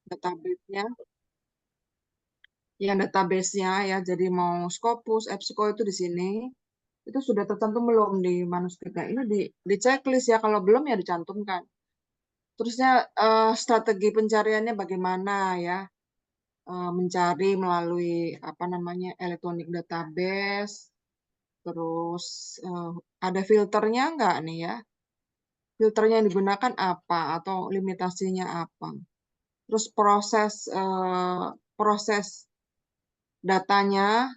database-nya, yang database-nya ya, jadi mau Scopus, EBSCO itu di sini, itu sudah tercantum belum di manuskrip. Nah, ini di checklist ya, kalau belum ya dicantumkan. Terusnya strategi pencariannya bagaimana ya, mencari melalui apa namanya electronic database, terus ada filternya nggak nih ya, filternya yang digunakan apa atau limitasinya apa. Terus proses datanya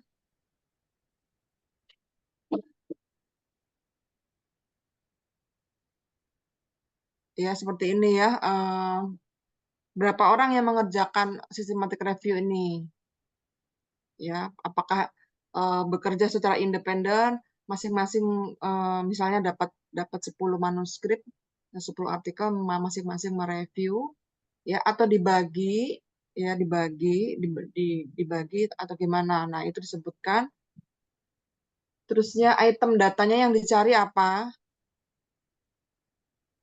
ya seperti ini ya. Berapa orang yang mengerjakan systematic review ini? Ya, apakah bekerja secara independen, masing-masing misalnya dapat dapat 10 manuskrip, 10 artikel, masing-masing mereview, ya atau dibagi, ya dibagi atau gimana. Nah, itu disebutkan. Terusnya item datanya yang dicari apa?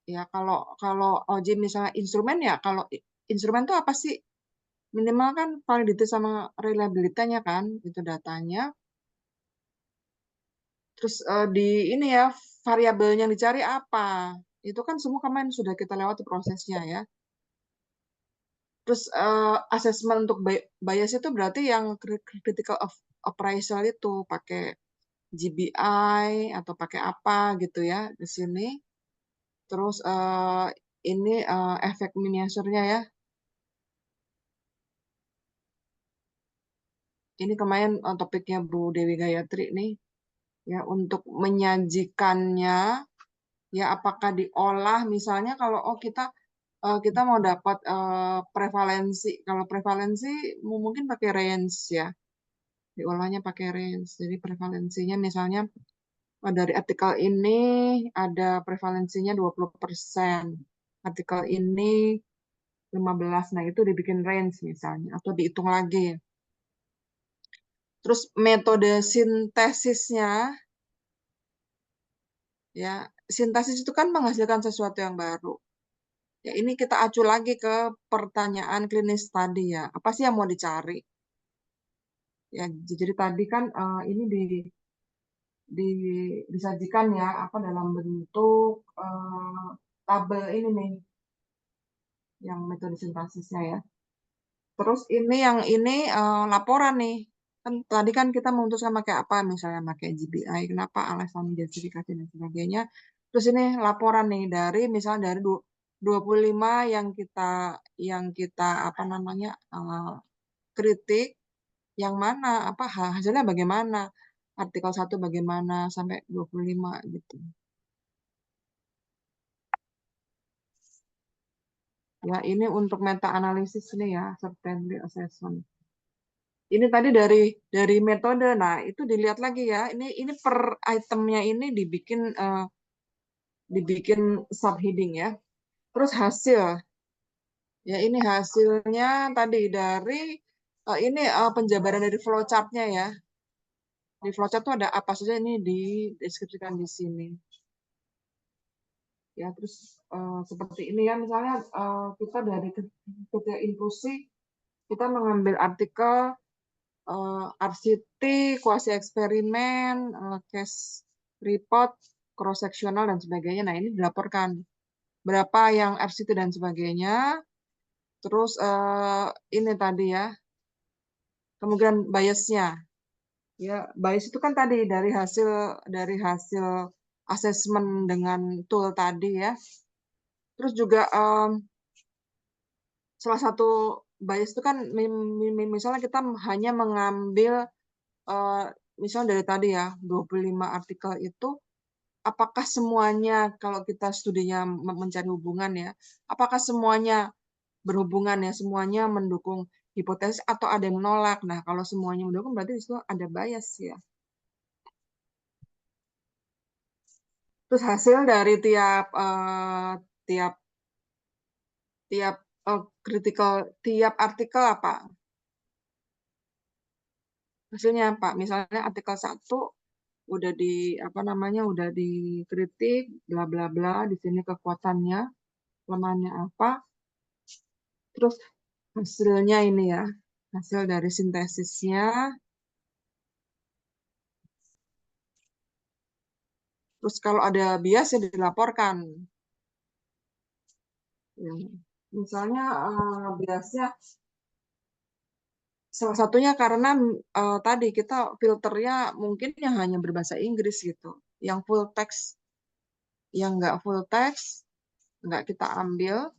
Ya, kalau kalau OJIM misalnya instrumen ya, kalau instrumen itu apa sih? Minimal kan validity sama reliability-nya kan, itu datanya. Terus di ini ya, variabel yang dicari apa? Itu kan semua kemarin sudah kita lewati prosesnya ya. Terus assessment untuk bias itu berarti yang critical of appraisal itu pakai GBI atau pakai apa gitu ya di sini. Terus ini efek miniaturnya ya. Ini kemarin topiknya Bu Dewi Gayatri nih ya, untuk menyajikannya ya, apakah diolah misalnya kalau kita mau dapat prevalensi. Kalau prevalensi mungkin pakai range ya, diolahnya pakai range. Jadi prevalensinya misalnya dari artikel ini ada prevalensinya 20%, artikel ini 15%. Nah, itu dibikin range misalnya atau dihitung lagi. Terus metode sintesisnya ya, sintesis itu kan menghasilkan sesuatu yang baru. Ya, ini kita acu lagi ke pertanyaan klinis tadi ya. Apa sih yang mau dicari? Ya, jadi tadi kan ini di, disajikan ya, apa dalam bentuk tabel ini nih, yang metode sintasisnya ya. Terus ini yang ini laporan nih. Kan tadi kan kita memutuskan pakai apa, misalnya pakai GBI, kenapa, alasan justifikasi dan sebagainya. Terus ini laporan nih dari misalnya dari 25 yang kita apa namanya kritik, yang mana apa hasilnya bagaimana, artikel 1 bagaimana sampai 25 gitu. Ya, ini untuk meta analisis nih ya, certainty assessment. Ini tadi dari metode. Nah, itu dilihat lagi ya. Ini per itemnya ini dibikin subheading ya. Terus hasil. Ya, ini hasilnya tadi dari ini penjabaran dari flowchart-nya ya. Di flowchart itu ada apa saja, ini dideskripsikan di sini. Ya, terus seperti ini ya, misalnya kita dari ketika inklusi kita mengambil artikel RCT, kuasi eksperimen, case report, cross sectional dan sebagainya. Nah, ini dilaporkan berapa yang RCT dan sebagainya. Terus ini tadi ya, kemungkinan biasnya. Ya, bias itu kan tadi dari hasil assessment dengan tool tadi ya. Terus juga salah satu bias itu kan misalnya kita hanya mengambil eh, misalnya dari tadi ya 25 artikel itu, apakah semuanya kalau kita studinya mencari hubungan ya, apakah semuanya berhubungan ya, semuanya mendukung hipotesis atau ada yang menolak. Nah, kalau semuanya mendukung berarti itu ada bias ya. Terus hasil dari tiap tiap tiap critical tiap artikel apa? Hasilnya apa? Misalnya artikel 1 udah apa namanya udah dikritik bla bla bla, di sini kekuatannya, kelemahannya apa. Terus hasilnya ini ya, hasil dari sintesisnya. Terus kalau ada bias ya dilaporkan. Ya. Misalnya biasnya salah satunya karena tadi kita filternya mungkin yang hanya berbahasa Inggris gitu. Yang full text, yang nggak full text, nggak kita ambil,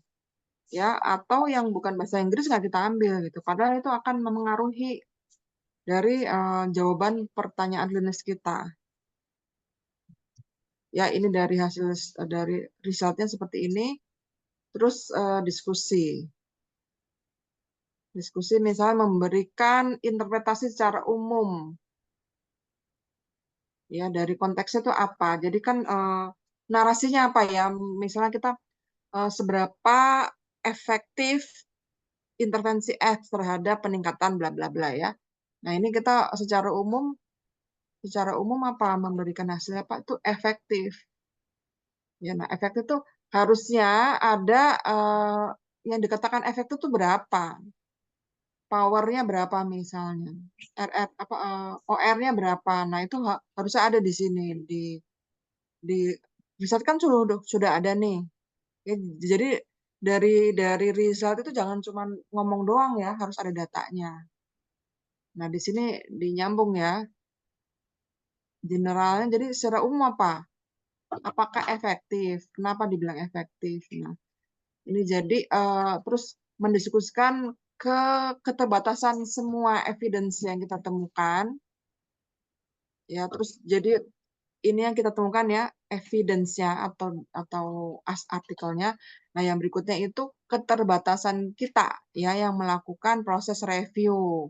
ya, atau yang bukan bahasa Inggris nggak kita ambil gitu. Padahal itu akan memengaruhi dari jawaban pertanyaan klinis kita. Ya, ini dari hasil dari resultnya seperti ini. Terus diskusi. Diskusi misalnya memberikan interpretasi secara umum. Ya, dari konteksnya itu apa. Jadi kan narasinya apa ya. Misalnya kita seberapa efektif intervensi X terhadap peningkatan bla bla bla ya. Nah, ini kita secara umum apa memberikan hasilnya apa itu efektif. Ya, nah efektif itu harusnya ada yang dikatakan efektif itu berapa? Powernya berapa misalnya? Apa OR-nya berapa? Nah, itu harusnya ada di sini di riset kan sudah ada nih. Ya, jadi dari result itu jangan cuma ngomong doang ya, harus ada datanya. Nah, di sini dinyambung ya. Generalnya jadi secara umum apa? Apakah efektif? Kenapa dibilang efektif? Nah, ini jadi terus mendiskusikan ke keterbatasan semua evidence yang kita temukan. Ya, terus jadi ini yang kita temukan ya, evidence-nya atau artikelnya. Nah, yang berikutnya itu keterbatasan kita ya yang melakukan proses review.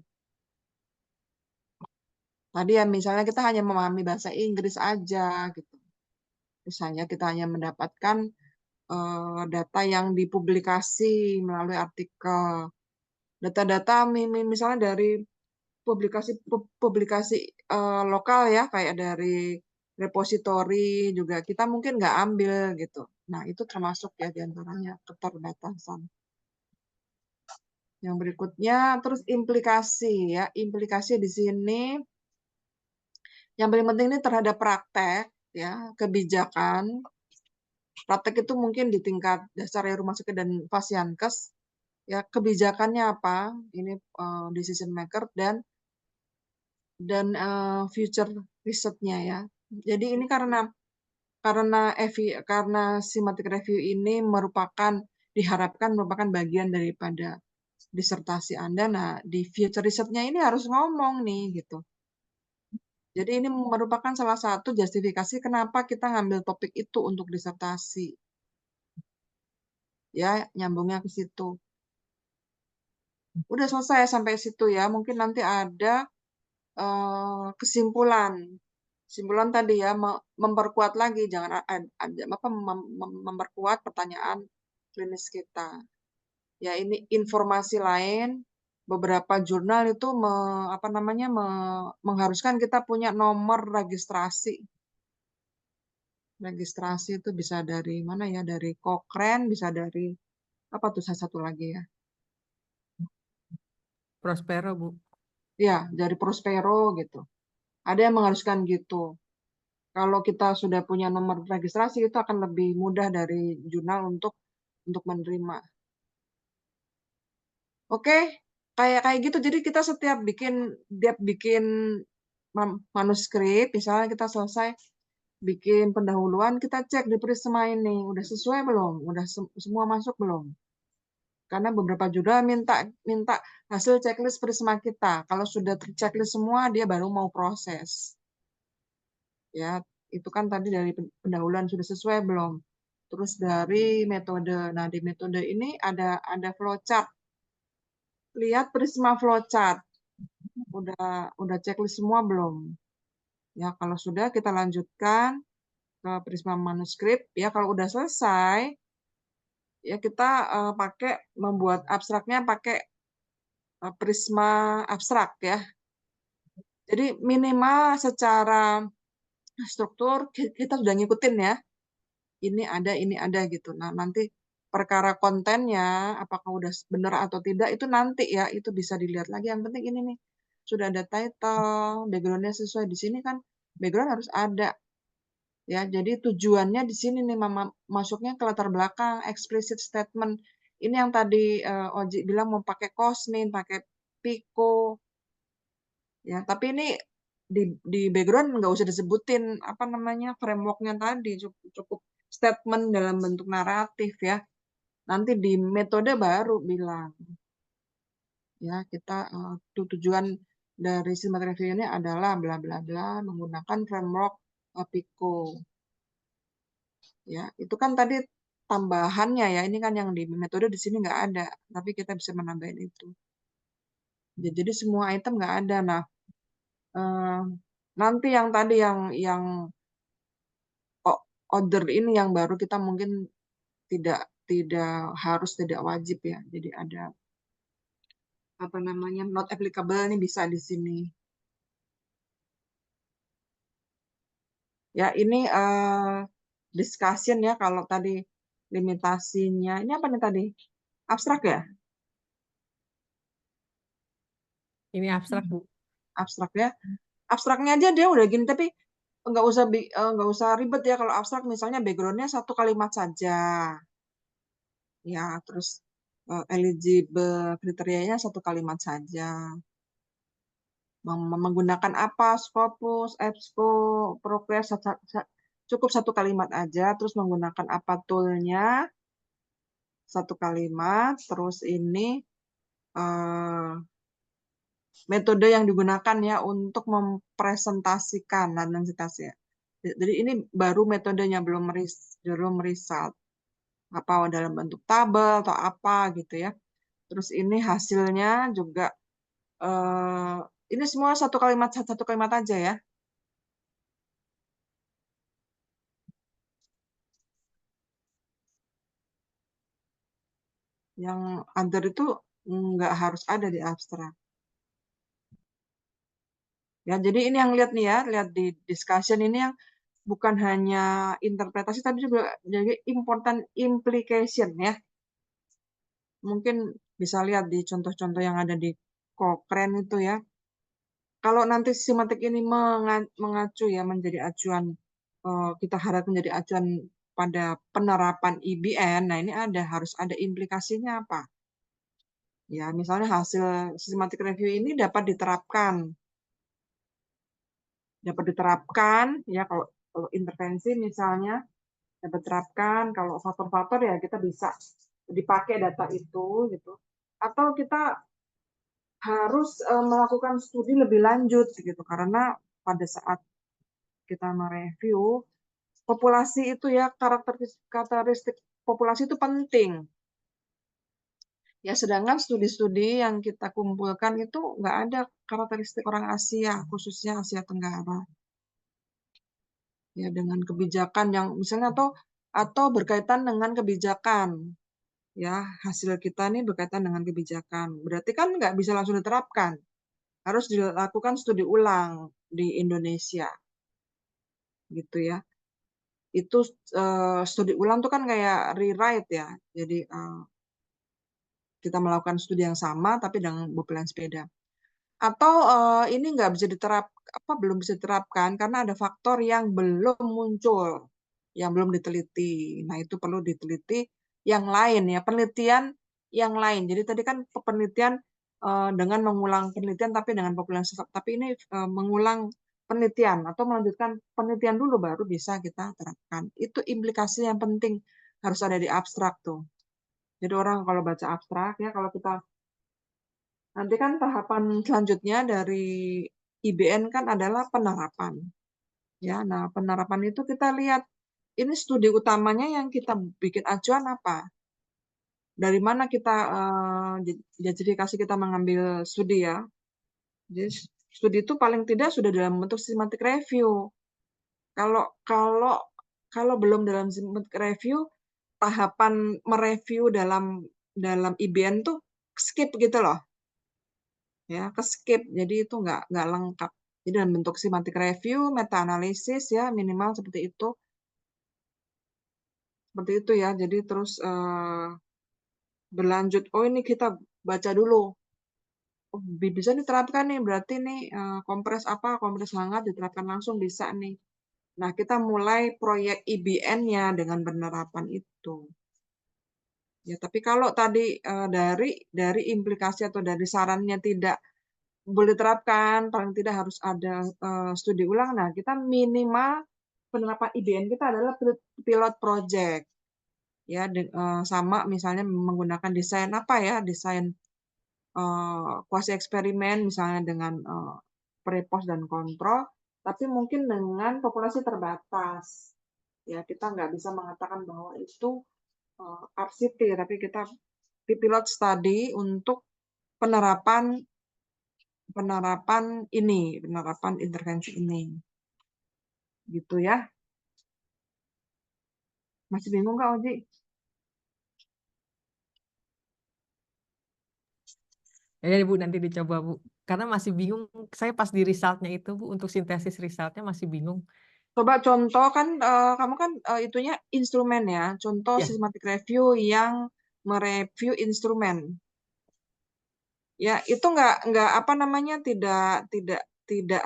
Tadi ya misalnya kita hanya memahami bahasa Inggris aja gitu. Misalnya kita hanya mendapatkan data yang dipublikasi melalui artikel. Data-data misalnya dari publikasi lokal ya, kayak dari repositori juga kita mungkin nggak ambil gitu. Nah, itu termasuk ya diantaranya keterbatasan. Yang berikutnya, terus implikasi ya. Implikasi di sini yang paling penting ini terhadap praktek ya, kebijakan. Praktek itu mungkin di tingkat dasar ya rumah sakit dan Fasiankes. Ya, kebijakannya apa? Ini decision maker dan future risetnya ya. Jadi ini karena systematic review ini diharapkan merupakan bagian daripada disertasi Anda. Nah, di future risetnya ini harus ngomong nih gitu. Jadi ini merupakan salah satu justifikasi kenapa kita ngambil topik itu untuk disertasi. Ya, nyambungnya ke situ. Udah selesai sampai situ ya. Mungkin nanti ada kesimpulan. Kesimpulan tadi ya memperkuat lagi, jangan ada apa memperkuat pertanyaan klinis kita. Ya ini informasi lain, beberapa jurnal itu mengharuskan kita punya nomor registrasi. Registrasi itu bisa dari mana ya? Dari Cochrane, bisa dari apa tuh satu lagi ya? Prospero, Bu. Ya, dari Prospero gitu. Ada yang mengharuskan gitu. Kalau kita sudah punya nomor registrasi itu akan lebih mudah dari jurnal untuk menerima. Oke, kayak kayak gitu. Jadi kita setiap bikin manuskrip, misalnya kita selesai bikin pendahuluan, kita cek di Prisma ini udah sesuai belum, udah semua masuk belum. Karena beberapa jurnal minta minta hasil checklist Prisma kita. Kalau sudah terchecklist semua, dia baru mau proses. Ya, itu kan tadi dari pendahuluan sudah sesuai belum. Terus dari metode. Nah, di metode ini ada flowchart. Lihat Prisma flowchart. Udah checklist semua belum? Ya, kalau sudah kita lanjutkan ke Prisma manuskrip. Ya, kalau udah selesai, ya kita pakai membuat abstraknya pakai Prisma abstrak ya. Jadi minimal secara struktur kita sudah ngikutin ya. Ini ada gitu. Nah, nanti perkara kontennya, apakah udah benar atau tidak, itu nanti ya, itu bisa dilihat lagi. Yang penting ini nih, sudah ada title, background-nya sesuai di sini kan, background harus ada. Ya, jadi tujuannya di sini nih masuknya ke latar belakang, explicit statement. Ini yang tadi Oji bilang mau pakai Cosmin, pakai Pico, ya. Tapi ini di background nggak usah disebutin apa namanya frameworknya tadi, cukup statement dalam bentuk naratif ya. Nanti di metode baru bilang, ya kita tujuan dari systematic review ini adalah bla bla bla menggunakan framework Pico. Ya, itu kan tadi tambahannya ya. Ini kan yang di metode di sini nggak ada, tapi kita bisa menambahin itu. Ya, jadi semua item nggak ada. Nah, eh, nanti yang tadi yang order ini yang baru kita mungkin tidak tidak harus tidak wajib ya. Jadi ada apa namanya not applicable ini bisa di sini. Ya, ini discussion ya kalau tadi limitasinya. Ini apa nih tadi? Abstrak ya? Ini abstrak, Bu. Abstrak ya. Abstraknya aja dia udah gini, tapi nggak usah ribet ya kalau abstrak. Misalnya backgroundnya satu kalimat saja, ya. Terus eligible kriterianya satu kalimat saja. Menggunakan apa? Scopus, EBSCO, Progress, cukup satu kalimat aja. Terus menggunakan apa toolnya satu kalimat. Terus ini metode yang digunakan ya untuk mempresentasikan analitasnya. Jadi ini baru metodenya belum result apa dalam bentuk tabel atau apa gitu ya. Terus ini hasilnya juga eh, ini semua satu kalimat aja ya. Yang other itu nggak harus ada di abstrak. Ya, jadi ini yang lihat nih ya, lihat di discussion ini yang bukan hanya interpretasi tapi juga jadi important implication ya. Mungkin bisa lihat di contoh-contoh yang ada di Cochrane itu ya. Kalau nanti sistematik ini mengacu ya menjadi acuan, kita harap menjadi acuan pada penerapan IBN, nah ini harus ada implikasinya apa? Ya, misalnya hasil systematic review ini dapat diterapkan ya kalau intervensi misalnya dapat diterapkan, kalau faktor-faktor ya kita bisa dipakai data itu gitu. Atau kita harus melakukan studi lebih lanjut gitu karena pada saat kita mereview populasi itu ya karakteristik populasi itu penting ya, sedangkan studi-studi yang kita kumpulkan itu nggak ada karakteristik orang Asia khususnya Asia Tenggara ya, dengan kebijakan yang misalnya atau berkaitan dengan kebijakan ya, hasil kita nih berkaitan dengan kebijakan berarti kan nggak bisa langsung diterapkan, harus dilakukan studi ulang di Indonesia gitu ya. Itu studi ulang tuh kan kayak rewrite ya. Jadi kita melakukan studi yang sama tapi dengan populasi beda. Atau ini nggak bisa belum bisa diterapkan karena ada faktor yang belum muncul, yang belum diteliti. Nah, itu perlu diteliti yang lain ya, penelitian yang lain. Jadi tadi kan penelitian dengan mengulang penelitian tapi dengan populasi tetap. Tapi ini mengulang penelitian atau melanjutkan penelitian dulu baru bisa kita terapkan. Itu implikasi yang penting harus ada di abstrak tuh. Jadi orang kalau baca abstrak ya, kalau kita nanti kan tahapan selanjutnya dari IBN kan adalah penerapan. Ya, nah penerapan itu kita lihat ini studi utamanya yang kita bikin acuan apa? Dari mana kita jadi kasih kita mengambil studi ya. Jadi studi itu paling tidak sudah dalam bentuk systematic review. Kalau kalau kalau belum dalam systematic review, tahapan mereview dalam IBN tuh skip gitu loh. Ya, ke skip. Jadi itu nggak lengkap. Jadi dalam bentuk systematic review, meta analisis ya minimal seperti itu. Seperti itu ya. Jadi terus berlanjut. Oh ini kita baca dulu. Oh, bisa diterapkan nih. Berarti nih kompres hangat diterapkan langsung bisa nih. Nah kita mulai proyek IBN-nya dengan penerapan itu. Ya tapi kalau tadi dari implikasi atau dari sarannya tidak boleh terapkan, paling tidak harus ada studi ulang. Nah kita minimal penerapan IBN kita adalah pilot project. Ya sama misalnya menggunakan desain apa ya, desain kuasi eksperimen misalnya dengan pre-post dan kontrol, tapi mungkin dengan populasi terbatas. Ya kita nggak bisa mengatakan bahwa itu RCT, tapi kita pilot study untuk penerapan penerapan intervensi ini, gitu ya. Masih bingung nggak, Oji? Ya, Bu, nanti dicoba, Bu. Karena masih bingung, saya pas di resultnya itu, Bu, untuk sintesis resultnya masih bingung. Coba contoh kan, kamu kan itunya instrumen ya. Contoh Ya, systematic review yang mereview instrumen. Ya, itu nggak apa namanya tidak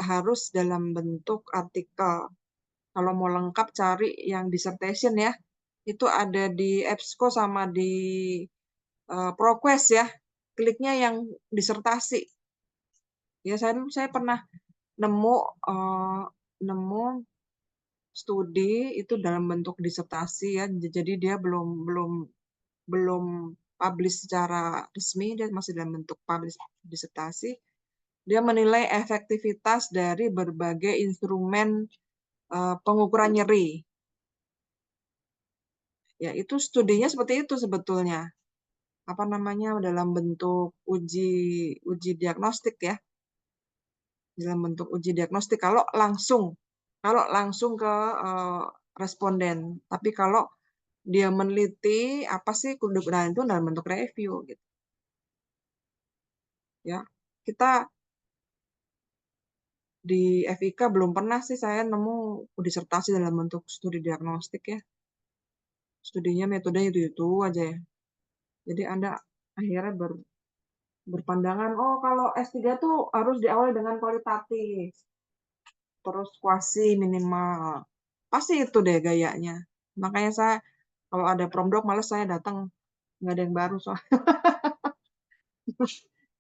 harus dalam bentuk artikel. Kalau mau lengkap cari yang dissertation ya. Itu ada di EBSCO sama di ProQuest ya. Kliknya yang disertasi. Ya, saya pernah nemu eh, nemu studi itu dalam bentuk disertasi ya. Jadi dia belum belum belum publish secara resmi, dia masih dalam bentuk publish disertasi. Dia menilai efektivitas dari berbagai instrumen pengukuran nyeri. Ya, itu studinya seperti itu sebetulnya. Apa namanya dalam bentuk uji diagnostik ya. Dalam bentuk uji diagnostik kalau langsung ke responden. Tapi kalau dia meneliti apa sih kegunaan itu dalam bentuk review gitu. Ya. Kita di FIK belum pernah sih saya nemu disertasi dalam bentuk studi diagnostik ya. Studinya metodenya itu aja ya. Jadi Anda akhirnya berpandangan, oh kalau S3 tuh harus diawali dengan kualitatif, terus kuasi minimal. Pasti itu deh gayanya. Makanya saya kalau ada promdok males saya datang, nggak ada yang baru soalnya.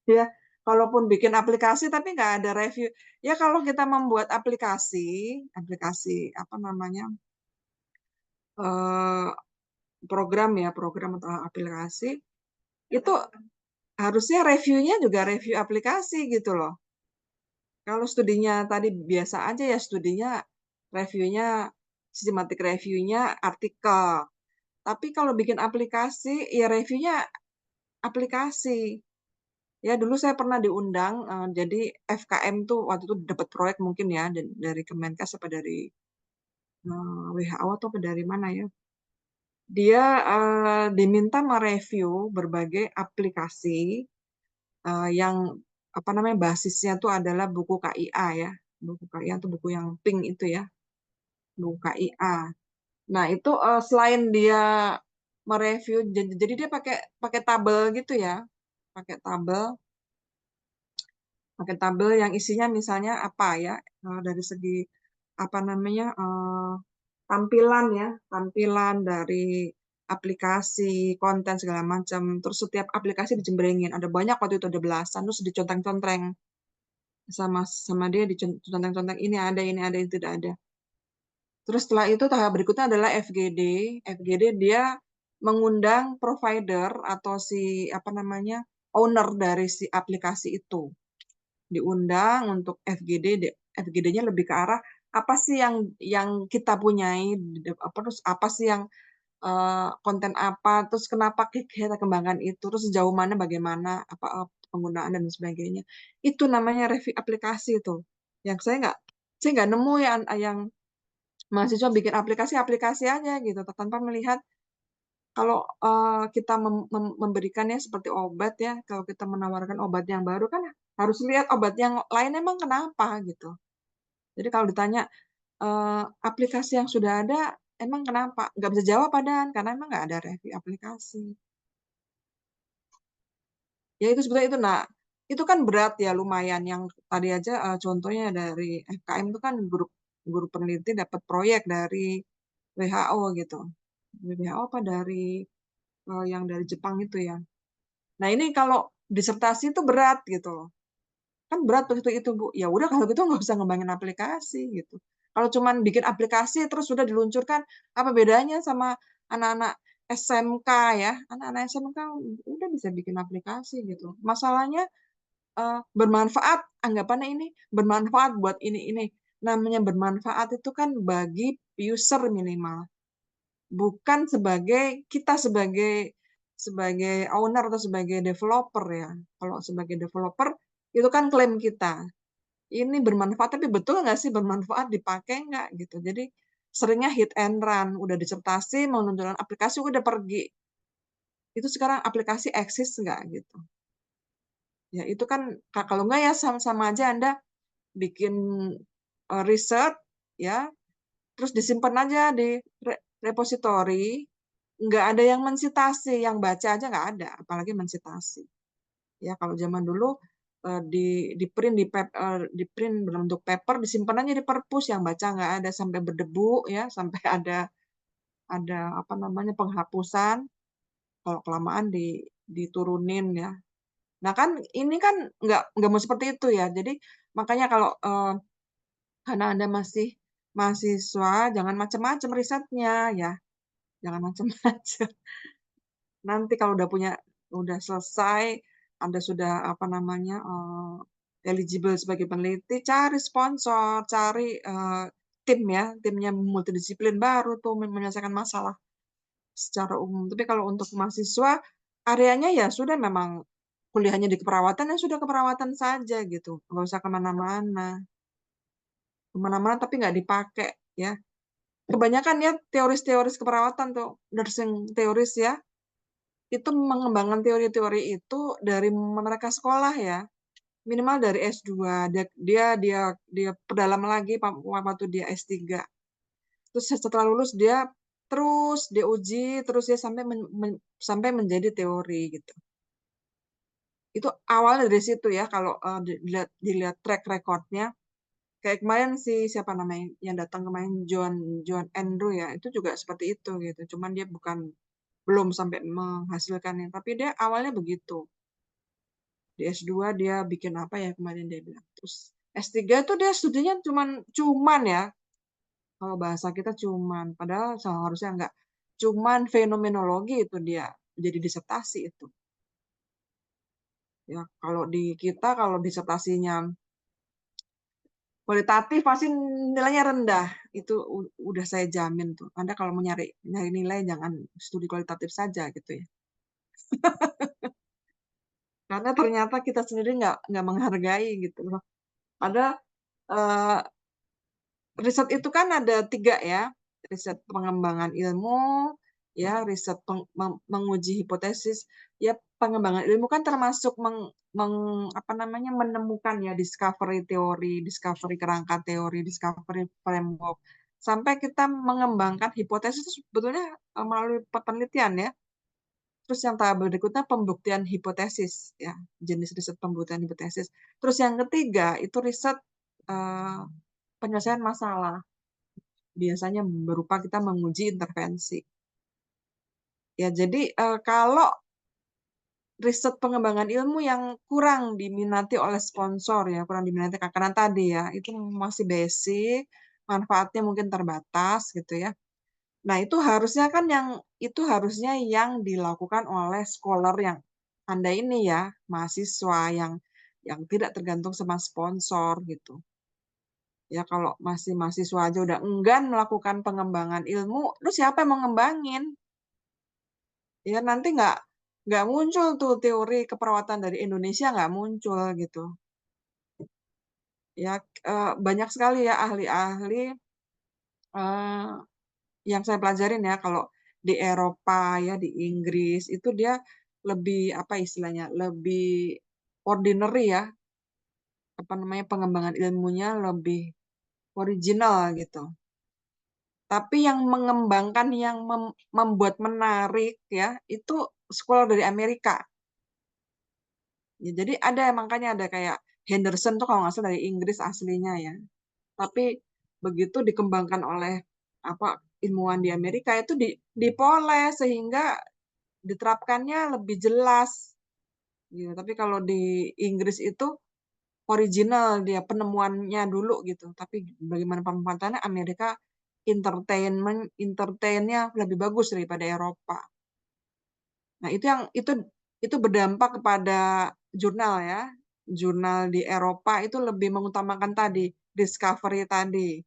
Ya, kalaupun bikin aplikasi tapi nggak ada review. Ya kalau kita membuat aplikasi apa namanya eh, program atau aplikasi itu harusnya reviewnya juga review aplikasi gitu loh. Kalau studinya tadi biasa aja ya studinya reviewnya sistematik reviewnya artikel. Tapi kalau bikin aplikasi ya reviewnya aplikasi. Ya dulu saya pernah diundang jadi FKM tuh waktu itu dapat proyek mungkin ya dari Kemenkes apa dari WHO atau dari mana ya. Dia diminta mereview berbagai aplikasi yang apa namanya basisnya itu adalah buku KIA ya. Buku KIA itu buku yang pink itu ya, buku KIA. Nah, itu selain dia mereview jadi dia pakai pakai tabel gitu ya. Pakai tabel, yang isinya misalnya apa ya dari segi apa namanya tampilan ya, tampilan dari aplikasi, konten segala macam. Terus setiap aplikasi dijembrengin. Ada banyak waktu itu ada belasan terus diconteng-conteng sama sama dia diconteng-conteng ini ada ini tidak ada. Terus setelah itu tahap berikutnya adalah FGD. FGD dia mengundang provider atau si apa namanya owner dari si aplikasi itu. Diundang untuk FGD. FGD-nya lebih ke arah apa sih yang kita punyai, terus apa sih yang konten apa, terus kenapa kita kembangkan itu, terus sejauh mana, bagaimana apa penggunaan dan sebagainya. Itu namanya review aplikasi itu. Yang saya nggak nemu yang mahasiswa bikin aplikasi aja gitu tanpa melihat kalau kita memberikannya seperti obat ya, kalau kita menawarkan obat yang baru kan harus lihat obat yang lain emang kenapa gitu. Jadi kalau ditanya aplikasi yang sudah ada emang kenapa? Nggak bisa jawab padahal, karena emang nggak ada review aplikasi. Ya itu sebetulnya itu, nah itu kan berat ya lumayan. Yang tadi aja contohnya dari FKM itu kan grup grup peneliti dapat proyek dari WHO gitu. Dari WHO apa dari yang dari Jepang itu ya. Nah ini kalau disertasi itu berat gitu loh. Kan berat begitu itu Bu. Ya udah kalau gitu nggak usah ngembangin aplikasi gitu. Kalau cuman bikin aplikasi terus sudah diluncurkan, apa bedanya sama anak-anak SMK ya? Anak-anak SMK udah bisa bikin aplikasi gitu. Masalahnya bermanfaat, anggapannya ini bermanfaat buat ini. Namanya bermanfaat itu kan bagi user minimal, bukan sebagai kita sebagai sebagai owner atau sebagai developer ya. Kalau sebagai developer itu kan klaim kita. Ini bermanfaat, tapi betul nggak sih bermanfaat, dipakai nggak gitu. Jadi seringnya hit and run, udah disertasi, mau nunjukin aplikasi udah pergi. Itu sekarang aplikasi eksis nggak gitu. Ya itu kan kalau nggak ya sama-sama aja Anda bikin riset ya, terus disimpan aja di repository, nggak ada yang mensitasi, yang baca aja nggak ada, apalagi mensitasi. Ya kalau zaman dulu di print di print berbentuk paper, disimpan aja di perpus, yang baca nggak ada, sampai berdebu ya, sampai ada apa namanya penghapusan, kalau kelamaan diturunin ya. Nah kan ini kan nggak mau seperti itu ya. Jadi makanya kalau karena Anda masih mahasiswa, jangan macam-macam risetnya ya. Jangan macam-macam. Nanti kalau udah selesai, Anda sudah apa namanya eligible sebagai peneliti, cari sponsor, cari tim ya, timnya multidisiplin baru tuh menyelesaikan masalah secara umum. Tapi kalau untuk mahasiswa, areanya ya sudah memang kuliahnya di keperawatan, ya sudah keperawatan saja gitu, nggak usah kemana-mana. Kemana-mana tapi nggak dipakai ya. Kebanyakan ya teoris-teoris keperawatan tuh, nursing teoris ya, itu mengembangkan teori-teori itu dari mereka sekolah ya, minimal dari S2. Dia perdalam lagi waktu dia S3. Terus setelah lulus dia uji terus dia sampai menjadi teori gitu. Itu awalnya dari situ ya, kalau dilihat track recordnya. Kayak kemarin siapa namanya yang datang kemarin, John John Andrew ya, itu juga seperti itu gitu. Cuman dia belum sampai menghasilkannya, tapi dia awalnya begitu. Di S2 dia bikin apa ya kemarin dia bilang. Terus S3 itu dia studinya cuman ya, kalau bahasa kita cuman, padahal seharusnya enggak. Cuman fenomenologi itu dia jadi disertasi itu. Ya, kalau di kita kalau disertasinya kualitatif pasti nilainya rendah. Itu udah saya jamin tuh. Anda kalau mau nyari nyari nilai jangan studi kualitatif saja gitu ya. Karena ternyata kita sendiri nggak menghargai gitu loh. Ada eh, riset itu kan ada 3 ya, riset pengembangan ilmu, ya riset menguji hipotesis, ya pengembangan ilmu kan termasuk apa namanya menemukan ya discovery teori, discovery kerangka teori, discovery framework, sampai kita mengembangkan hipotesis itu sebetulnya melalui penelitian ya. Terus yang tahap berikutnya pembuktian hipotesis ya, jenis riset pembuktian hipotesis. Terus yang ketiga itu riset eh, penyelesaian masalah, biasanya berupa kita menguji intervensi. Ya, jadi kalau riset pengembangan ilmu yang kurang diminati oleh sponsor ya, kurang diminati karena tadi ya, itu masih basic, manfaatnya mungkin terbatas gitu ya. Nah, itu harusnya yang dilakukan oleh scholar yang Anda ini ya, mahasiswa yang tidak tergantung sama sponsor gitu. Ya kalau masih mahasiswa aja udah enggan melakukan pengembangan ilmu, terus siapa yang mau ngembangin? Ya nanti nggak muncul tuh teori keperawatan dari Indonesia, nggak muncul gitu. Ya banyak sekali ya ahli-ahli eh, yang saya pelajarin ya, kalau di Eropa ya, di Inggris itu dia lebih apa istilahnya, lebih ordinary ya, apa namanya pengembangan ilmunya lebih original gitu. Tapi yang mengembangkan, yang membuat menarik ya, itu sekolah dari Amerika. Ya, jadi ada makanya ada kayak Henderson tuh kalau nggak salah dari Inggris aslinya ya. Tapi begitu dikembangkan oleh apa ilmuwan di Amerika itu dipoles sehingga diterapkannya lebih jelas. Gitu. Tapi kalau di Inggris itu original dia penemuannya dulu gitu. Tapi bagaimana pemanfaatannya Amerika entertainnya lebih bagus daripada Eropa. Nah, itu berdampak kepada jurnal ya. Jurnal di Eropa itu lebih mengutamakan tadi discovery tadi.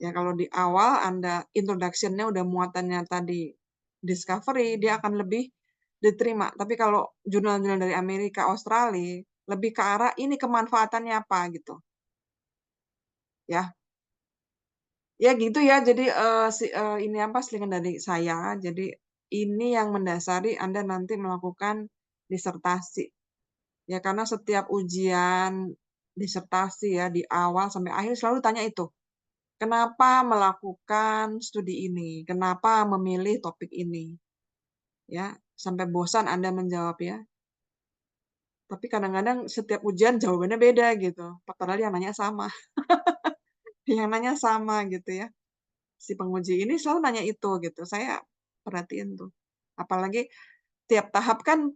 Ya, kalau di awal Anda introduction-nya udah muatannya tadi discovery, dia akan lebih diterima. Tapi kalau jurnal-jurnal dari Amerika, Australia, lebih ke arah ini kemanfaatannya apa gitu. Ya, ya gitu ya. Jadi ini apa selingan dari saya. Jadi ini yang mendasari Anda nanti melakukan disertasi. Ya, karena setiap ujian disertasi ya di awal sampai akhir selalu tanya itu. Kenapa melakukan studi ini? Kenapa memilih topik ini? Ya, sampai bosan Anda menjawab ya. Tapi kadang-kadang setiap ujian jawabannya beda gitu. Padahal yang nanya sama. Yang nanya sama gitu ya. Si penguji ini selalu nanya itu gitu. Saya perhatiin tuh. Apalagi tiap tahap kan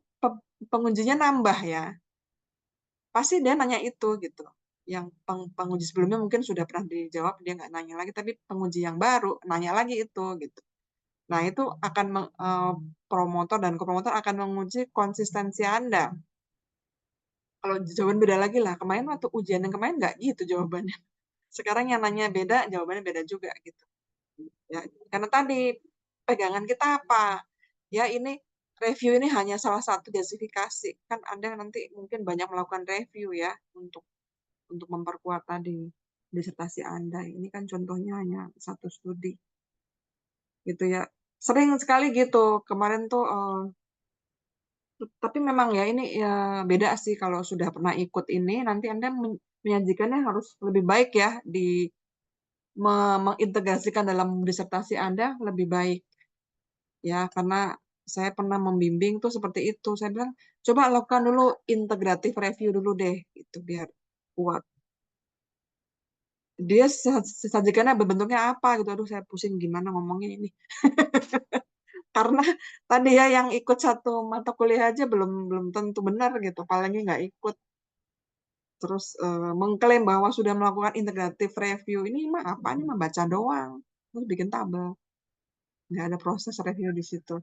pengujinya nambah ya. Pasti dia nanya itu gitu. Yang penguji sebelumnya mungkin sudah pernah dijawab, dia nggak nanya lagi. Tapi penguji yang baru nanya lagi itu gitu. Nah, itu akan promotor dan kopromotor akan menguji konsistensi Anda. Kalau jawaban beda lagi lah, kemarin waktu ujian yang kemarin nggak gitu jawabannya. Sekarang yang nanya beda, jawabannya beda juga gitu. Ya, karena tadi pegangan kita apa? Ya, ini review ini hanya salah satu justifikasi. Kan Anda nanti mungkin banyak melakukan review ya untuk memperkuat tadi disertasi Anda. Ini kan contohnya hanya satu studi gitu ya. Sering sekali gitu. Kemarin tuh tapi memang ya ini ya beda sih kalau sudah pernah ikut ini nanti Anda menyajikannya harus lebih baik ya mengintegrasikan dalam disertasi Anda lebih baik ya karena saya pernah membimbing tuh seperti itu. Saya bilang coba lakukan dulu integratif review dulu deh itu biar kuat. Dia sajikannya berbentuknya apa gitu. Aduh saya pusing gimana ngomongin ini. Karena tadi ya yang ikut satu mata kuliah aja belum belum tentu benar gitu, apalagi nggak ikut. Terus mengklaim bahwa sudah melakukan integratif review ini mah apa ini mah baca doang terus bikin tabel nggak ada proses review di situ.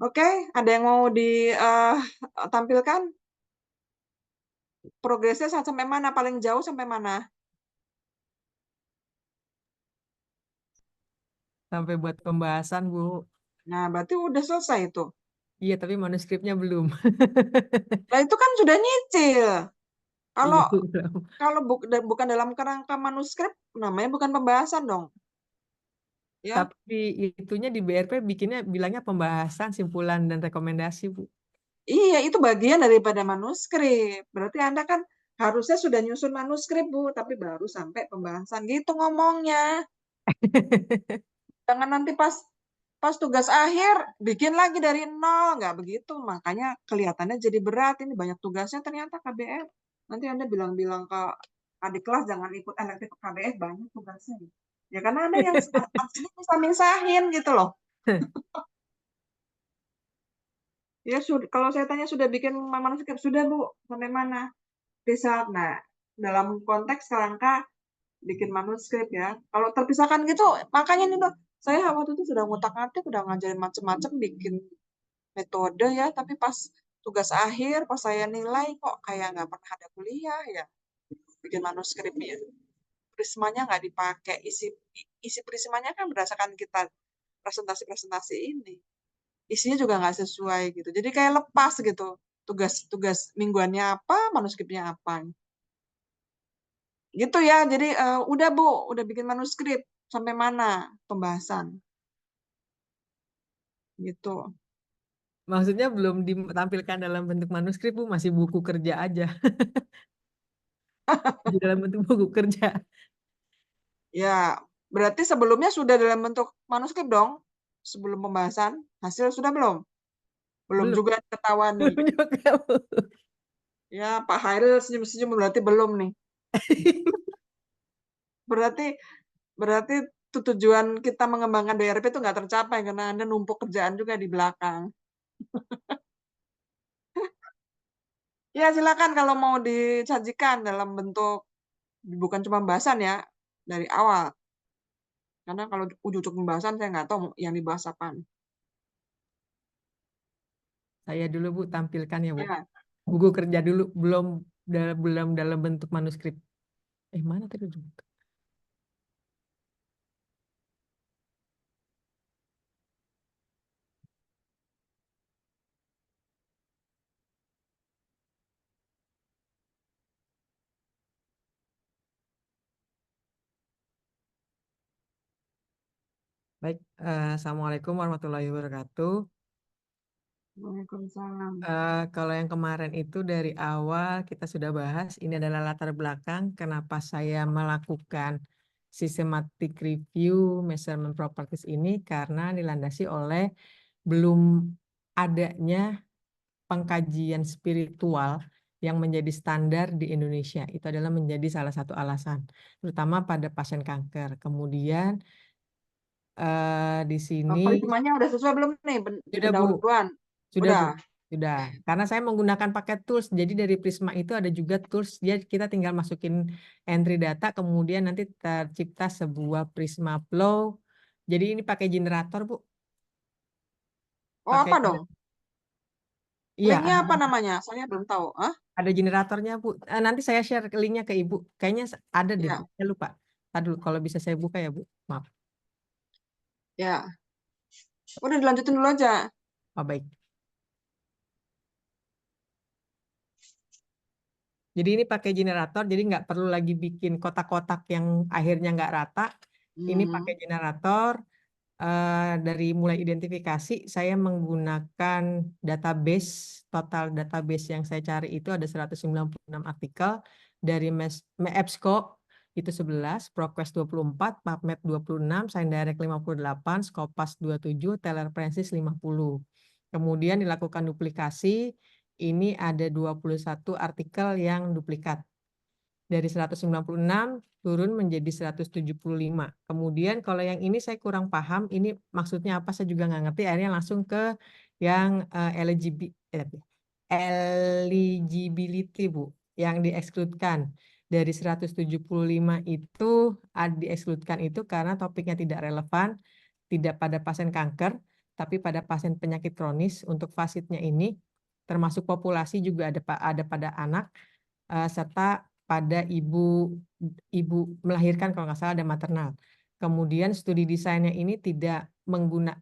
Oke, ada yang mau ditampilkan progresnya sampai mana paling jauh sampai mana? Sampai buat pembahasan, Bu. Nah, berarti udah selesai itu. Iya, tapi manuskripnya belum. Nah, itu kan sudah nyicil. Kalau Iya, Bu. Belum. kalau bukan dalam kerangka manuskrip, namanya bukan pembahasan dong. Ya, Tapi itunya di BRP bikinnya bilangnya pembahasan, simpulan, dan rekomendasi, Bu. iya itu bagian daripada manuskrip. Berarti Anda kan harusnya sudah nyusun manuskrip, Bu, tapi baru sampai pembahasan gitu ngomongnya. Jangan nanti pas pas tugas akhir bikin lagi dari nol, nggak begitu. Makanya kelihatannya jadi berat ini banyak tugasnya ternyata KBR. Nanti Anda bilang-bilang ke adik kelas jangan ikut elektif KBR banyak tugasnya. Ya karena Anda yang aslinya bisa minsahin gitu loh. Ya sudah, kalau saya tanya sudah bikin manuskrip sudah Bu, sampai mana? Riset. Nah, dalam konteks kerangka bikin manuskrip ya. Kalau terpisahkan gitu, makanya nih Bang, saya waktu itu sudah ngutak-ngatik, udah ngajarin macem-macem bikin metode ya, tapi pas tugas akhir, pas saya nilai kok kayak nggak pernah ada kuliah ya, bikin manuskripnya. Prismanya nggak dipakai, isi prismanya kan berdasarkan kita presentasi-presentasi ini. Isinya juga nggak sesuai gitu. Jadi kayak lepas gitu. Tugas-tugas mingguannya apa, manuskripnya apa. Gitu ya. Jadi udah Bu, udah bikin manuskrip sampai mana pembahasan gitu. Maksudnya belum ditampilkan dalam bentuk manuskrip, Bu. Masih buku kerja aja. Di dalam bentuk buku kerja. Ya, Berarti sebelumnya sudah dalam bentuk manuskrip dong? Sebelum pembahasan, hasil sudah belum? Belum Belum, juga ketahuan nih. belum juga, Bu. Ya, Pak Hairil senyum-senyum berarti belum nih. Berarti berarti tujuan kita mengembangkan DRP itu nggak tercapai karena Anda numpuk kerjaan juga di belakang. Ya, silakan kalau mau disajikan dalam bentuk bukan cuma pembahasan ya, dari awal. Karena kalau ujuk-ujuk pembahasan saya nggak tahu yang dibahas apaan. Saya dulu, Bu, tampilkan ya, Bu. Ya, Buku kerja dulu, belum dalam bentuk manuskrip. Mana tadi? Baik, Assalamualaikum warahmatullahi wabarakatuh. Waalaikumsalam. Kalau yang kemarin itu dari awal kita sudah bahas, ini adalah latar belakang kenapa saya melakukan systematic review measurement properties ini karena dilandasi oleh belum adanya pengkajian spiritual yang menjadi standar di Indonesia. Itu adalah menjadi salah satu alasan, terutama pada pasien kanker. Kemudian di sini Perhitungannya udah sesuai belum nih sudah, Bu. pendahuluan? Sudah, Udah. Bu. Sudah. Karena saya menggunakan paket tools. Jadi dari Prisma itu ada juga tools. Dia kita tinggal masukin entry data, kemudian nanti tercipta sebuah Prisma Flow. Jadi ini pakai generator, Bu. Oh, Pakai apa dong? iya, Linknya apa namanya? Saya belum tahu. Ah, ada generatornya, Bu. Nanti saya share linknya ke Ibu. Kayaknya ada deh, Bu. ya, Saya lupa. Tadi dulu, kalau bisa saya buka ya, Bu. Maaf. ya. Udah dilanjutin dulu aja. Oh, baik. Jadi ini pakai generator, jadi nggak perlu lagi bikin kotak-kotak yang akhirnya nggak rata. Ini pakai Hmm. generator. Dari mulai identifikasi, saya menggunakan database, total database yang saya cari itu ada 196 artikel, dari EBSCO itu 11, ProQuest 24, PubMed 26, ScienDirect 58, Scopus 27, Telerprensis 50. Kemudian dilakukan duplikasi, ini ada 21 artikel yang duplikat. Dari 196 turun menjadi 175. Kemudian kalau yang ini saya kurang paham, ini maksudnya apa saya juga nggak ngerti, akhirnya langsung ke yang eligibility, Bu, yang diekskludkan. Dari 175 itu diekskludkan itu karena topiknya tidak relevan, tidak pada pasien kanker, tapi pada pasien penyakit kronis. Untuk fasitnya ini termasuk populasi juga ada pada anak, serta pada ibu melahirkan, kalau nggak salah ada maternal. Kemudian studi desainnya ini tidak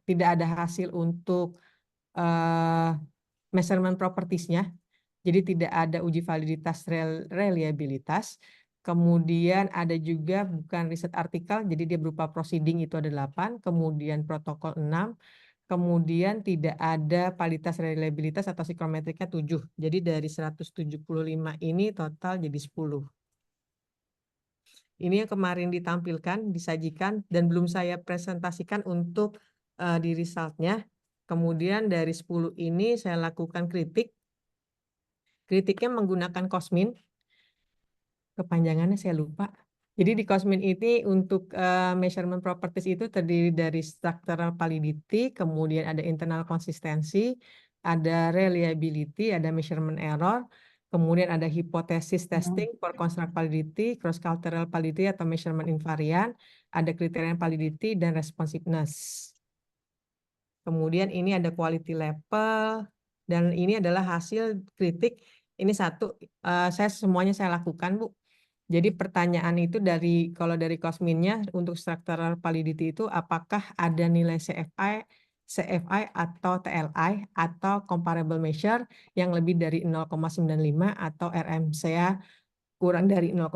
ada hasil untuk measurement propertiesnya, jadi tidak ada uji validitas reliabilitas. Kemudian ada juga bukan riset artikel, jadi dia berupa proceeding itu ada 8, kemudian protokol 6, kemudian tidak ada validitas reliabilitas atau psikometriknya 7. Jadi dari 175 ini total jadi 10. Ini yang kemarin ditampilkan, disajikan, dan belum saya presentasikan untuk di resultnya. Kemudian dari 10 ini saya lakukan kritik. Kritiknya menggunakan Cosmin. Kepanjangannya saya lupa. Jadi di Cosmin ini untuk measurement properties itu terdiri dari structural validity, kemudian ada internal konsistensi, ada reliability, ada measurement error, kemudian ada hypothesis testing for construct validity, cross cultural validity atau measurement invariant, ada kriteria validity dan responsiveness. Kemudian ini ada quality level, dan ini adalah hasil kritik. Ini satu, semuanya saya lakukan, Bu. Jadi pertanyaan itu kalau dari Cosminnya untuk structural validity itu apakah ada nilai CFI atau TLI atau comparable measure yang lebih dari 0,95 atau RMCA kurang dari 0,6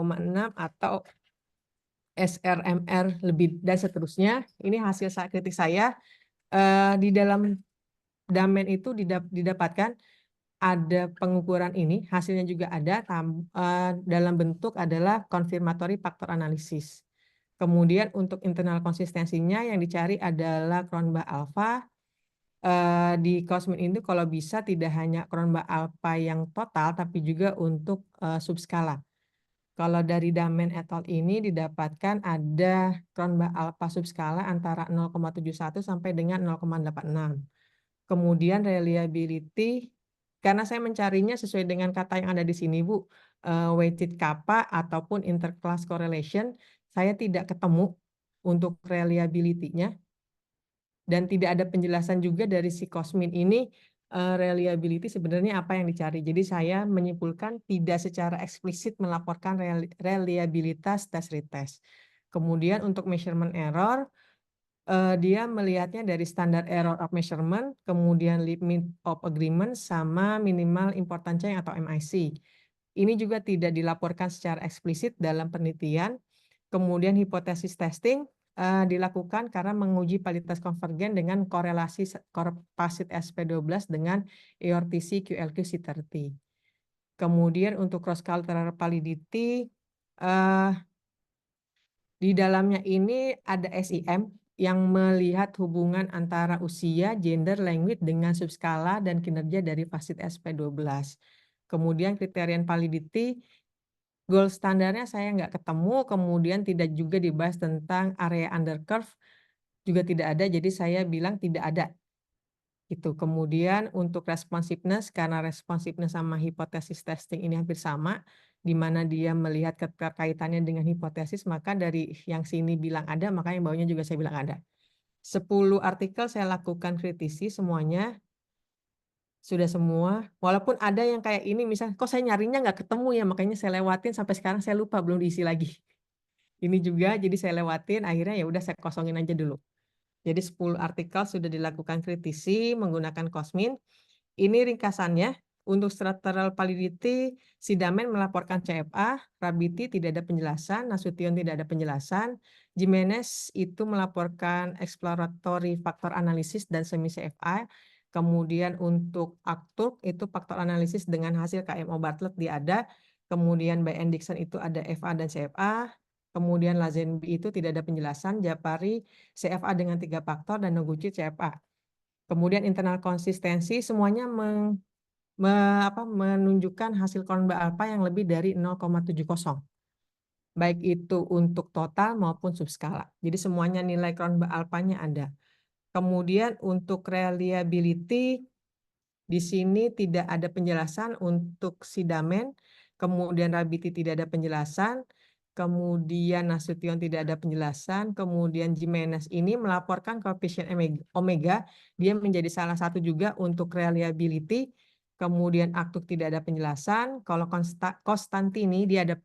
atau SRMR lebih dan seterusnya. Ini hasil kritik saya. Di dalam damen itu didapatkan ada pengukuran ini, hasilnya juga ada dalam bentuk adalah confirmatory factor analysis. Kemudian untuk internal konsistensinya yang dicari adalah Cronbach alpha. Di Cosmin itu kalau bisa tidak hanya Cronbach alpha yang total, tapi juga untuk subskala. Kalau dari Damen et al. Ini didapatkan ada Cronbach alpha subskala antara 0,71 sampai dengan 0,86. Kemudian reliability, karena saya mencarinya sesuai dengan kata yang ada di sini, Bu, weighted kappa ataupun interclass correlation, saya tidak ketemu untuk reliability-nya. Dan tidak ada penjelasan juga dari si Cosmin ini reliability sebenarnya apa yang dicari. Jadi saya menyimpulkan tidak secara eksplisit melaporkan reliabilitas tes retest. Kemudian untuk measurement error, dia melihatnya dari standar error of measurement, kemudian limit of agreement, sama minimal important change atau MIC. Ini juga tidak dilaporkan secara eksplisit dalam penelitian. Kemudian hipotesis testing dilakukan karena menguji validitas konvergen dengan korelasi korpasit SP12 dengan EORTC QLQ C30. Kemudian untuk cross cultural validity, di dalamnya ini ada SIM yang melihat hubungan antara usia, gender, language dengan subskala dan kinerja dari fasit SP12. Kemudian kriterian validity, gold standarnya saya nggak ketemu, kemudian tidak juga dibahas tentang area undercurve, juga tidak ada, jadi saya bilang tidak ada. Itu. Kemudian untuk responsiveness, karena responsiveness sama hipotesis testing ini hampir sama, di mana dia melihat keterkaitannya dengan hipotesis, maka dari yang sini bilang ada, maka yang bawahnya juga saya bilang ada. 10 artikel saya lakukan kritisi semuanya, sudah semua. Walaupun ada yang kayak ini, misalnya, kok saya nyarinya nggak ketemu ya, makanya saya lewatin, sampai sekarang saya lupa, belum diisi lagi. Ini juga, jadi saya lewatin, akhirnya ya udah saya kosongin aja dulu. Jadi 10 artikel sudah dilakukan kritisi menggunakan Cosmin. Ini ringkasannya. Untuk structural validity, si Damen melaporkan CFA, Rabiti tidak ada penjelasan, Nasution tidak ada penjelasan, Jimenez itu melaporkan exploratory factor analysis dan semi CFA. Kemudian untuk Aktuk itu faktor analisis dengan hasil KMO Bartlett dia ada. Kemudian by Dixon itu ada FA dan CFA. Kemudian Lazenby itu tidak ada penjelasan, Japari CFA dengan 3 faktor dan Noguchi CFA. Kemudian internal konsistensi semuanya menunjukkan hasil Cronbach alpha yang lebih dari 0,70. Baik itu untuk total maupun subskala. Jadi semuanya nilai Cronbach alpha-nya ada. Kemudian untuk reliability, di sini tidak ada penjelasan untuk si Damen, kemudian Rabiti tidak ada penjelasan, kemudian Nasution tidak ada penjelasan, kemudian Jimenez ini melaporkan koefisien omega, dia menjadi salah satu juga untuk reliability, kemudian Aktuk tidak ada penjelasan, kalau Costantini dia ada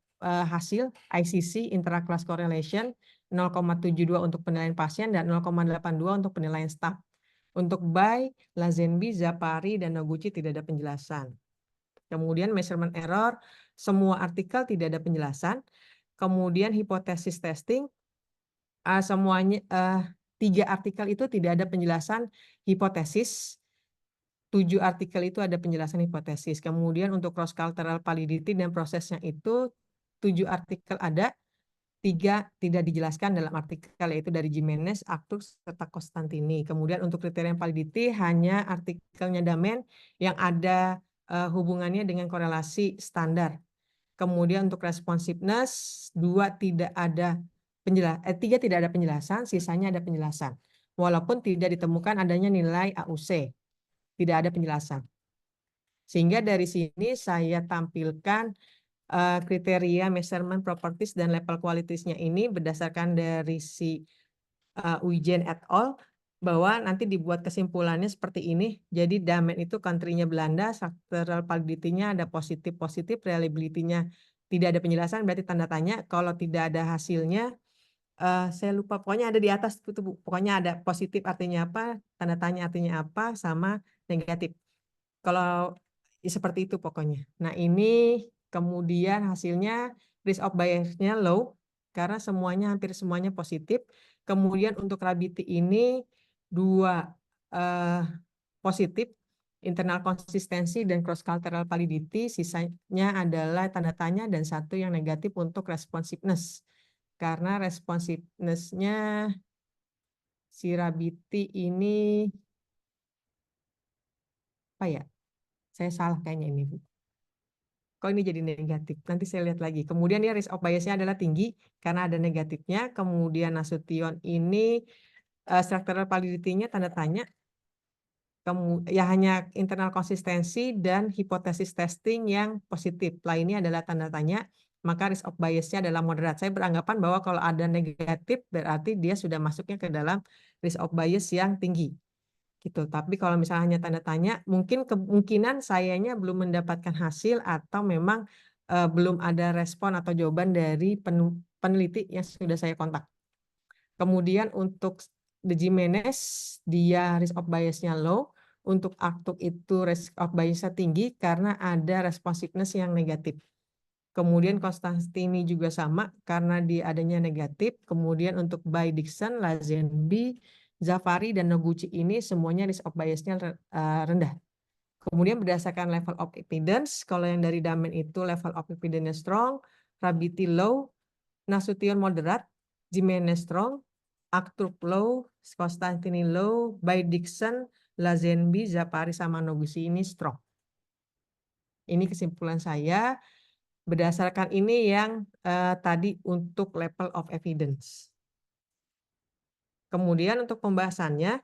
hasil ICC, intra-class correlation, 0,72 untuk penilaian pasien dan 0,82 untuk penilaian staf. Untuk Bai, Lazenby, Zapari, dan Noguchi tidak ada penjelasan. Kemudian measurement error, semua artikel tidak ada penjelasan. Kemudian hipotesis testing, semuanya 3 artikel itu tidak ada penjelasan hipotesis. 7 artikel itu ada penjelasan hipotesis. Kemudian untuk cross cultural validity dan prosesnya itu 7 artikel ada, 3 tidak dijelaskan dalam artikel, yaitu dari Jimenez, Aktus, serta Costantini. Kemudian untuk kriteria validity hanya artikelnya Damen yang ada hubungannya dengan korelasi standar. Kemudian untuk responsiveness 3 tidak ada penjelasan, sisanya ada penjelasan. Walaupun tidak ditemukan adanya nilai AUC, tidak ada penjelasan. Sehingga dari sini saya tampilkan kriteria measurement properties dan level qualities-nya ini berdasarkan dari si Wijen et al. Bahwa nanti dibuat kesimpulannya seperti ini. Jadi Damen itu country-nya Belanda, structural validity-nya ada positif-positif, reliability-nya tidak ada penjelasan, berarti tanda tanya. Kalau tidak ada hasilnya, saya lupa, pokoknya ada di atas itu, Bu. Pokoknya ada positif artinya apa, tanda tanya artinya apa, sama negatif. Kalau seperti itu pokoknya. Nah ini kemudian hasilnya risk of bias-nya low karena hampir semuanya positif. Kemudian untuk Rabiti ini 2 positif, internal konsistensi dan cross cultural validity, sisanya adalah tanda tanya dan 1 yang negatif untuk responsiveness. karena responsiveness-nya si Rabiti ini apa ya? Saya salah kayaknya ini, Bu. Kok ini jadi negatif? Nanti saya lihat lagi. Kemudian ya risk of bias-nya adalah tinggi karena ada negatifnya. Kemudian Nasution ini structural validity-nya tanda tanya. Ya hanya internal konsistensi dan hipotesis testing yang positif. Lainnya adalah tanda tanya, maka risk of bias-nya adalah moderat. Saya beranggapan bahwa kalau ada negatif berarti dia sudah masuknya ke dalam risk of bias yang tinggi. Gitu. Tapi kalau misalnya hanya tanda tanya, mungkin kemungkinan sayanya belum mendapatkan hasil atau memang belum ada respon atau jawaban dari peneliti yang sudah saya kontak. Kemudian untuk the Jimenez, dia risk of bias-nya low. Untuk Aktuk itu risk of bias-nya tinggi karena ada responsiveness yang negatif. Kemudian Konstantini juga sama karena dia adanya negatif. Kemudian untuk By Dixon, Lazenby, Zafari, dan Noguchi ini semuanya risk of bias-nya rendah. Kemudian berdasarkan level of evidence, kalau yang dari Damen itu level of evidence-nya strong, Rabiti low, Nasution moderat, Jimenez strong, Aktuk low, Konstantini low, By Dixon, Lazenby, Zafari, sama Noguchi ini strong. Ini kesimpulan saya. Berdasarkan ini yang tadi untuk level of evidence. Kemudian untuk pembahasannya,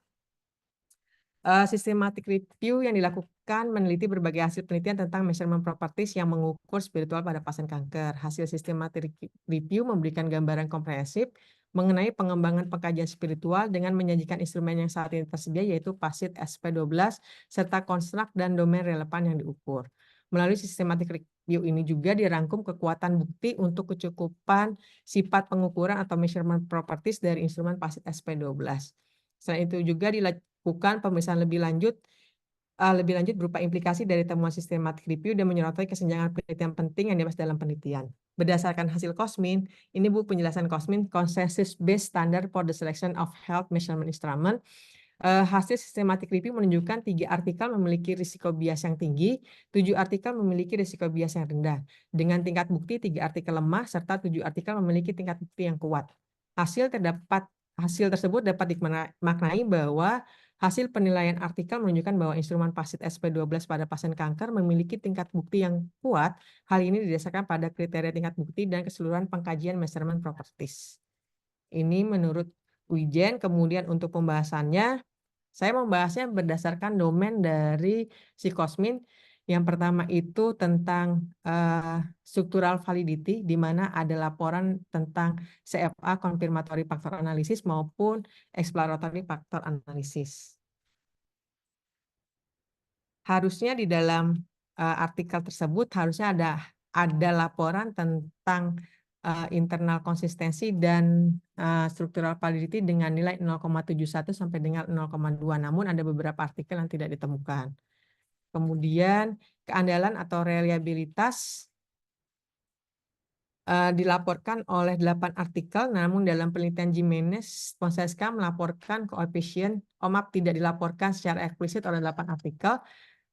systematic review yang dilakukan meneliti berbagai hasil penelitian tentang measurement properties yang mengukur spiritual pada pasien kanker. Hasil systematic review memberikan gambaran komprehensif mengenai pengembangan pengkajian spiritual dengan menyajikan instrumen yang saat ini tersedia yaitu PASIT SP12 serta konstruk dan domain relevan yang diukur. Melalui systematic review ini juga dirangkum kekuatan bukti untuk kecukupan sifat pengukuran atau measurement properties dari instrumen PASIT SP12. Selain itu juga bukan pemeriksaan lebih lanjut berupa implikasi dari temuan systematic review dan menyoroti kesenjangan penelitian penting yang dibahas dalam penelitian. Berdasarkan hasil COSMIN, ini Bu penjelasan COSMIN, Consensus Based Standard for the Selection of Health Measurement Instrument. Hasil systematic review menunjukkan 3 artikel memiliki risiko bias yang tinggi, 7 artikel memiliki risiko bias yang rendah. Dengan tingkat bukti 3 artikel lemah, serta 7 artikel memiliki tingkat bukti yang kuat. Hasil tersebut dapat dimaknai bahwa hasil penilaian artikel menunjukkan bahwa instrumen PASIT SP12 pada pasien kanker memiliki tingkat bukti yang kuat. Hal ini didasarkan pada kriteria tingkat bukti dan keseluruhan pengkajian measurement properties. Ini menurut Wijen. Kemudian untuk pembahasannya, saya membahasnya berdasarkan domain dari si COSMIN. Yang pertama itu tentang structural validity, di mana ada laporan tentang CFA, confirmatory factor analysis, maupun exploratory factor analysis. Harusnya di dalam artikel tersebut harusnya ada laporan tentang internal konsistensi dan structural validity dengan nilai 0,71 sampai dengan 0,2. Namun ada beberapa artikel yang tidak ditemukan. Kemudian keandalan atau reliabilitas dilaporkan oleh 8 artikel, namun dalam penelitian Jimenez, Fonseca melaporkan koefisien OMAP tidak dilaporkan secara eksplisit oleh 8 artikel,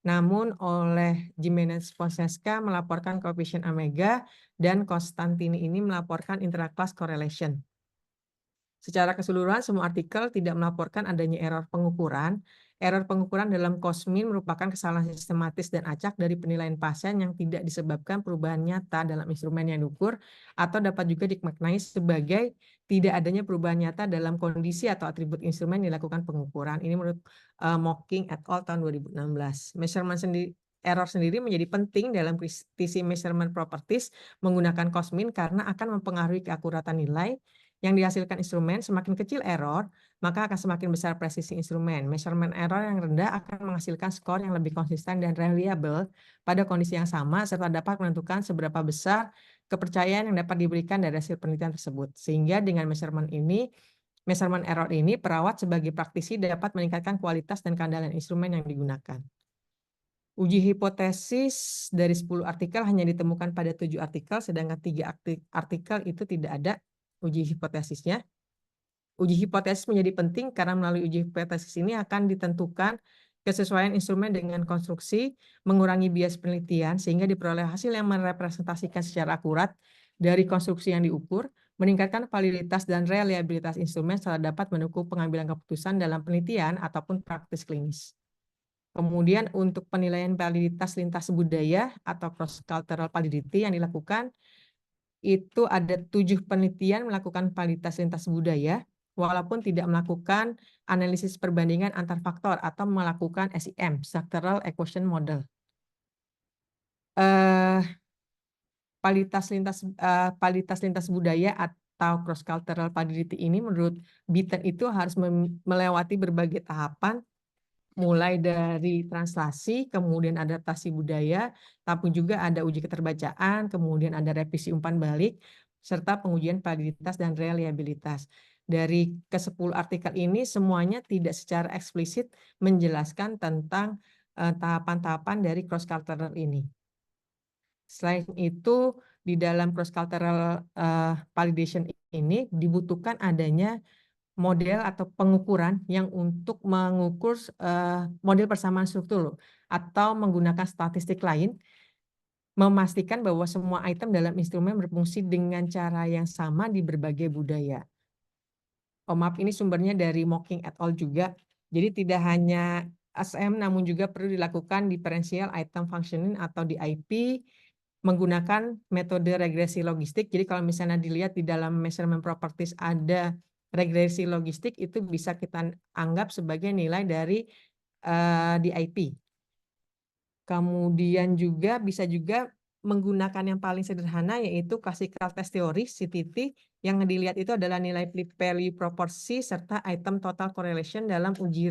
namun oleh Jimenez Fonseca melaporkan koefisien omega dan Konstantini ini melaporkan intra-class correlation. Secara keseluruhan, semua artikel tidak melaporkan adanya error pengukuran. Error pengukuran dalam COSMIN merupakan kesalahan sistematis dan acak dari penilaian pasien yang tidak disebabkan perubahan nyata dalam instrumen yang diukur, atau dapat juga dimaknai sebagai tidak adanya perubahan nyata dalam kondisi atau atribut instrumen yang dilakukan pengukuran. Ini menurut Mocking et al. Tahun 2016. Error sendiri menjadi penting dalam presisi measurement properties menggunakan COSMIN karena akan mempengaruhi keakuratan nilai yang dihasilkan instrumen. Semakin kecil error, maka akan semakin besar presisi instrumen. Measurement error yang rendah akan menghasilkan skor yang lebih konsisten dan reliable pada kondisi yang sama, serta dapat menentukan seberapa besar kepercayaan yang dapat diberikan dari hasil penelitian tersebut. Sehingga dengan measurement error ini, perawat sebagai praktisi dapat meningkatkan kualitas dan keandalan instrumen yang digunakan. Uji hipotesis dari 10 artikel hanya ditemukan pada 7 artikel, sedangkan 3 artikel itu tidak ada uji hipotesisnya. Uji hipotesis menjadi penting karena melalui uji hipotesis ini akan ditentukan kesesuaian instrumen dengan konstruksi, mengurangi bias penelitian, sehingga diperoleh hasil yang merepresentasikan secara akurat dari konstruksi yang diukur, meningkatkan validitas dan reliabilitas instrumen serta dapat mendukung pengambilan keputusan dalam penelitian ataupun praktis klinis. Kemudian untuk penilaian validitas lintas budaya atau cross-cultural validity yang dilakukan, itu ada 7 penelitian melakukan validitas lintas budaya, walaupun tidak melakukan analisis perbandingan antar faktor atau melakukan SEM, Structural Equation Model. Validitas lintas budaya atau cross-cultural validity ini menurut BITEN itu harus melewati berbagai tahapan, mulai dari translasi, kemudian adaptasi budaya, tapi juga ada uji keterbacaan, kemudian ada revisi umpan balik, serta pengujian validitas dan reliabilitas. Dari ke-10 artikel ini semuanya tidak secara eksplisit menjelaskan tentang tahapan-tahapan dari cross-cultural ini. Selain itu, di dalam cross-cultural validation ini dibutuhkan adanya model atau pengukuran yang untuk mengukur model persamaan struktur atau menggunakan statistik lain, memastikan bahwa semua item dalam instrumen berfungsi dengan cara yang sama di berbagai budaya. Maaf, ini sumbernya dari Mocking et al. Juga. Jadi tidak hanya ASM, namun juga perlu dilakukan differential item functioning atau DIP menggunakan metode regresi logistik. Jadi kalau misalnya dilihat di dalam measurement properties ada regresi logistik, itu bisa kita anggap sebagai nilai dari DIP. Kemudian juga bisa juga menggunakan yang paling sederhana yaitu classical test theory CTT, yang dilihat itu adalah nilai value proporsi serta item total correlation dalam uji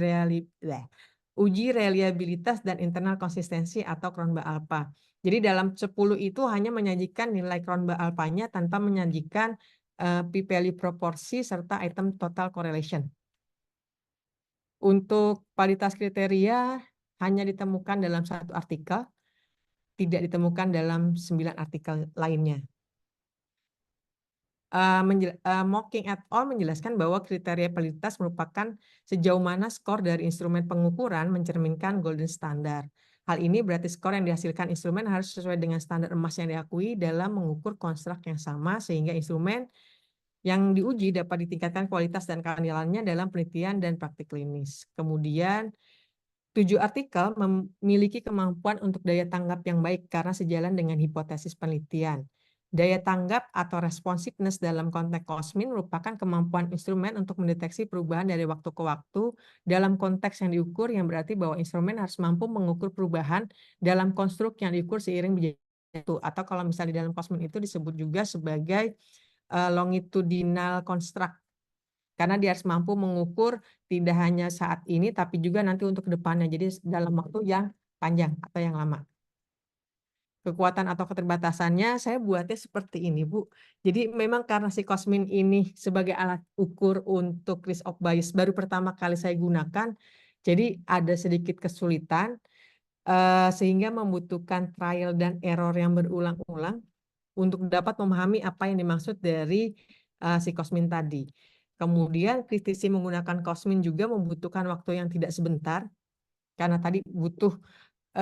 reliabilitas dan internal konsistensi atau Cronbach alpha. Jadi dalam 10 itu hanya menyajikan nilai Cronbach alpha-nya tanpa menyajikan p-value proporsi serta item total correlation. Untuk validitas kriteria hanya ditemukan dalam 1 artikel, tidak ditemukan dalam 9 artikel lainnya. Mocking et al. Menjelaskan bahwa kriteria validitas merupakan sejauh mana skor dari instrumen pengukuran mencerminkan golden standard. Hal ini berarti skor yang dihasilkan instrumen harus sesuai dengan standar emas yang diakui dalam mengukur konstruk yang sama, sehingga instrumen yang diuji dapat ditingkatkan kualitas dan keandalannya dalam penelitian dan praktik klinis. Kemudian 7 artikel memiliki kemampuan untuk daya tanggap yang baik karena sejalan dengan hipotesis penelitian. Daya tanggap atau responsiveness dalam konteks COSMIN merupakan kemampuan instrumen untuk mendeteksi perubahan dari waktu ke waktu dalam konteks yang diukur, yang berarti bahwa instrumen harus mampu mengukur perubahan dalam konstruk yang diukur seiring berjalannya waktu. Atau kalau misalnya di dalam COSMIN itu disebut juga sebagai longitudinal construct. Karena dia harus mampu mengukur tidak hanya saat ini, tapi juga nanti untuk ke depannya. Jadi dalam waktu yang panjang atau yang lama. Kekuatan atau keterbatasannya, saya buatnya seperti ini, Bu. Jadi memang karena si COSMIN ini sebagai alat ukur untuk risk of bias baru pertama kali saya gunakan, jadi ada sedikit kesulitan, sehingga membutuhkan trial dan error yang berulang-ulang untuk dapat memahami apa yang dimaksud dari si COSMIN tadi. Kemudian kritisi menggunakan COSMIN juga membutuhkan waktu yang tidak sebentar, karena tadi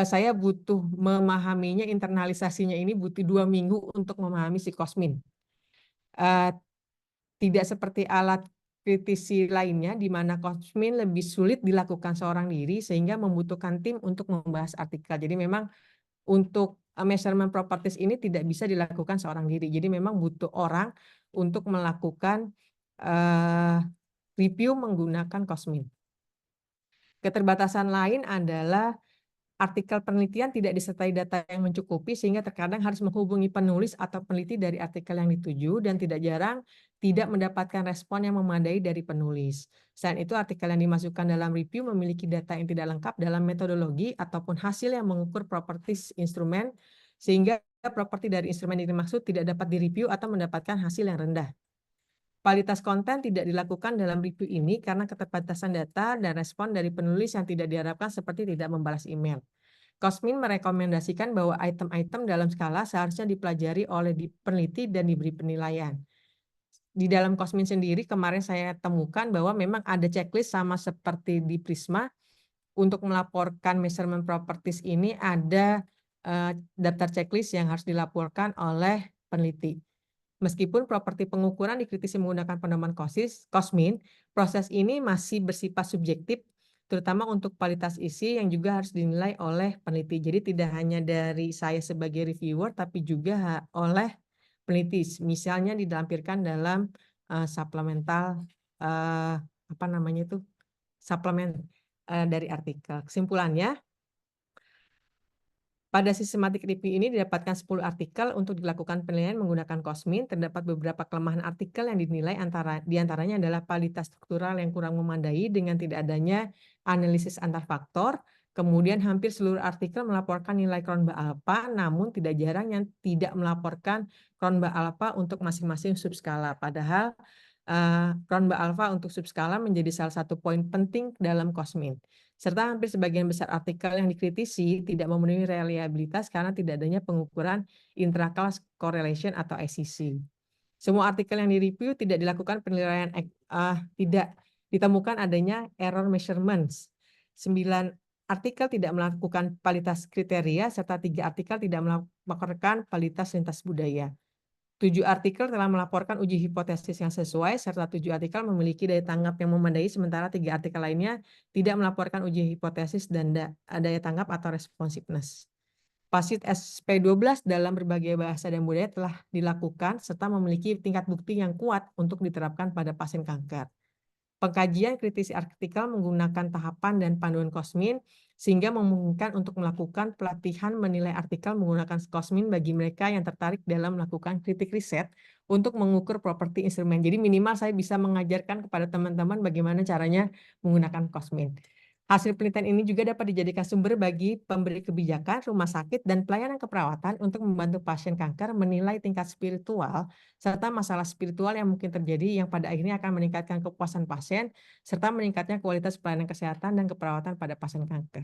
saya butuh memahaminya, internalisasinya ini butuh 2 minggu untuk memahami si COSMIN. Tidak seperti alat kritisi lainnya, di mana COSMIN lebih sulit dilakukan seorang diri, sehingga membutuhkan tim untuk membahas artikel. Jadi memang untuk measurement properties ini tidak bisa dilakukan seorang diri. Jadi memang butuh orang untuk melakukan review menggunakan COSMIN. Keterbatasan lain adalah artikel penelitian tidak disertai data yang mencukupi, sehingga terkadang harus menghubungi penulis atau peneliti dari artikel yang dituju, dan tidak jarang tidak mendapatkan respon yang memadai dari penulis. Selain itu, artikel yang dimasukkan dalam review memiliki data yang tidak lengkap dalam metodologi ataupun hasil yang mengukur properties instrumen, sehingga properti dari instrumen yang dimaksud tidak dapat direview atau mendapatkan hasil yang rendah. Kualitas konten tidak dilakukan dalam review ini karena keterbatasan data dan respon dari penulis yang tidak diharapkan, seperti tidak membalas email. COSMIN merekomendasikan bahwa item-item dalam skala seharusnya dipelajari oleh peneliti dan diberi penilaian. Di dalam COSMIN sendiri kemarin saya temukan bahwa memang ada checklist sama seperti di Prisma. Untuk melaporkan measurement properties ini ada daftar checklist yang harus dilaporkan oleh peneliti. Meskipun properti pengukuran dikritisi menggunakan pedoman Cosmin, proses ini masih bersifat subjektif, terutama untuk kualitas isi yang juga harus dinilai oleh peneliti. Jadi tidak hanya dari saya sebagai reviewer, tapi juga oleh peneliti. Misalnya dilampirkan dalam supplemental apa namanya itu suplemen dari artikel. Kesimpulannya, pada sistematik review ini didapatkan 10 artikel untuk dilakukan penilaian menggunakan Cosmin. Terdapat beberapa kelemahan artikel yang dinilai diantaranya adalah kualitas struktural yang kurang memadai dengan tidak adanya analisis antar faktor. Kemudian hampir seluruh artikel melaporkan nilai Cronbach alpha, namun tidak jarang yang tidak melaporkan Cronbach alpha untuk masing-masing subskala. Padahal Cronbach alpha untuk subskala menjadi salah satu poin penting dalam Cosmin. Serta hampir sebagian besar artikel yang dikritisi tidak memenuhi reliabilitas karena tidak adanya pengukuran intra-class correlation atau ICC. Semua artikel yang direview tidak dilakukan penilaian, tidak ditemukan adanya error measurements. 9 artikel tidak melakukan kualitas kriteria, serta 3 artikel tidak melaporkan kualitas lintas budaya. 7 artikel telah melaporkan uji hipotesis yang sesuai, serta 7 artikel memiliki daya tanggap yang memadai, sementara 3 artikel lainnya tidak melaporkan uji hipotesis dan daya tanggap atau responsiveness. Pasit SP12 dalam berbagai bahasa dan budaya telah dilakukan, serta memiliki tingkat bukti yang kuat untuk diterapkan pada pasien kanker. Pengkajian kritisi artikel menggunakan tahapan dan panduan Cosmin, sehingga memungkinkan untuk melakukan pelatihan menilai artikel menggunakan Cosmin bagi mereka yang tertarik dalam melakukan kritik riset untuk mengukur properti instrumen. Jadi minimal saya bisa mengajarkan kepada teman-teman bagaimana caranya menggunakan Cosmin. Hasil penelitian ini juga dapat dijadikan sumber bagi pemberi kebijakan, rumah sakit, dan pelayanan keperawatan untuk membantu pasien kanker menilai tingkat spiritual serta masalah spiritual yang mungkin terjadi yang pada akhirnya akan meningkatkan kepuasan pasien serta meningkatnya kualitas pelayanan kesehatan dan keperawatan pada pasien kanker.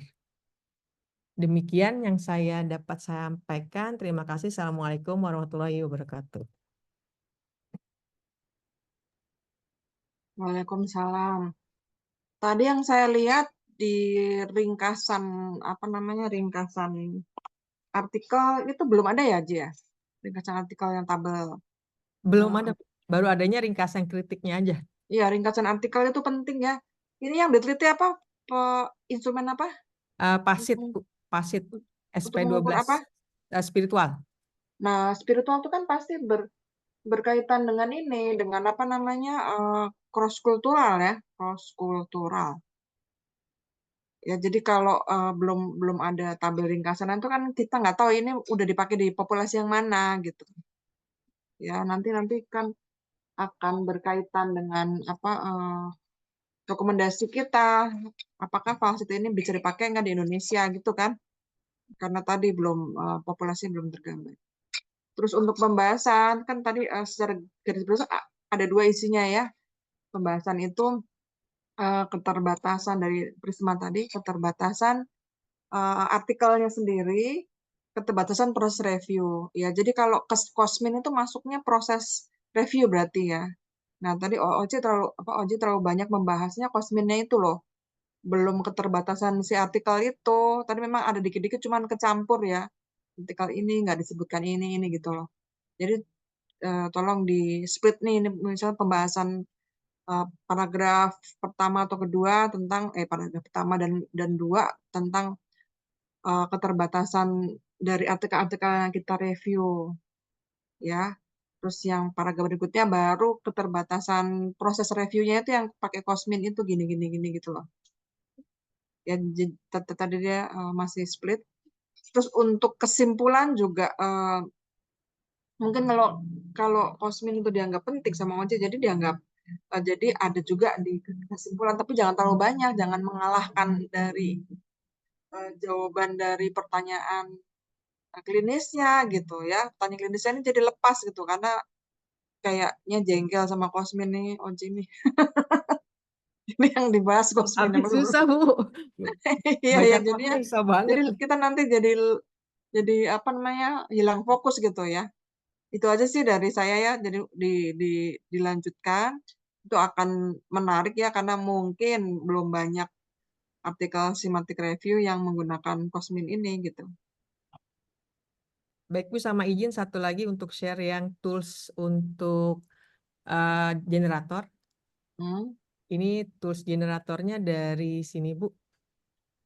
Demikian yang saya dapat sampaikan. Terima kasih. Assalamualaikum warahmatullahi wabarakatuh. Waalaikumsalam. Tadi yang saya lihat di ringkasan ringkasan artikel itu belum ada ya, Ji ya? Ringkasan artikel yang tabel. Belum ada, baru adanya ringkasan kritiknya aja. Iya, ringkasan artikel itu penting ya. Ini yang diteliti apa? Instrumen apa? Pasit Untuk mengukur SP12 apa? spiritual. Nah, spiritual itu kan pasti berkaitan dengan ini, dengan apa namanya, cross kultural ya, cross kultural. Ya, jadi kalau belum ada tabel ringkasan itu kan kita nggak tahu ini udah dipakai di populasi yang mana gitu. Ya, nanti kan akan berkaitan dengan apa rekomendasi kita, apakah vaksin ini bisa dipakai nggak di Indonesia gitu kan? Karena tadi populasi belum tergambar. Terus untuk pembahasan kan tadi secara garis besar ada 2 isinya ya. Pembahasan itu keterbatasan dari Prisma tadi, keterbatasan artikelnya sendiri, keterbatasan proses review. Ya, jadi kalau Cosmin itu masuknya proses review berarti ya. Nah, tadi Oji terlalu banyak membahasnya Cosminnya itu loh. Belum keterbatasan si artikel itu. Tadi memang ada dikit-dikit cuman kecampur ya. Artikel ini nggak disebutkan ini gitu loh. Jadi tolong di split nih, ini misalnya pembahasan paragraf pertama atau kedua tentang paragraf pertama dan dua tentang keterbatasan dari artikel-artikel yang kita review ya. Terus yang paragraf berikutnya baru keterbatasan proses reviewnya itu yang pakai Cosmin itu gini gitu loh. Ya, tadi dia masih split. Terus untuk kesimpulan juga mungkin kalau Cosmin itu dianggap penting sama Oji, jadi dianggap jadi ada juga di kesimpulan, tapi jangan terlalu banyak, jangan mengalahkan dari jawaban dari pertanyaan klinisnya gitu ya. Pertanyaan klinisnya ini jadi lepas gitu karena kayaknya jengkel sama Cosmin nih Oji nih. Ini yang dibahas Cosmin Tapi susah, Bu. iya ya, Banyak jadinya susah banget. jadi kita nanti jadi apa namanya hilang fokus gitu ya. Itu aja sih dari saya ya. Jadi dilanjutkan itu akan menarik ya karena mungkin belum banyak artikel Simatic Review yang menggunakan Cosmin ini gitu. Baik Bu, sama izin satu lagi untuk share yang tools untuk generator. Hmm. Ini tools generatornya dari sini Bu.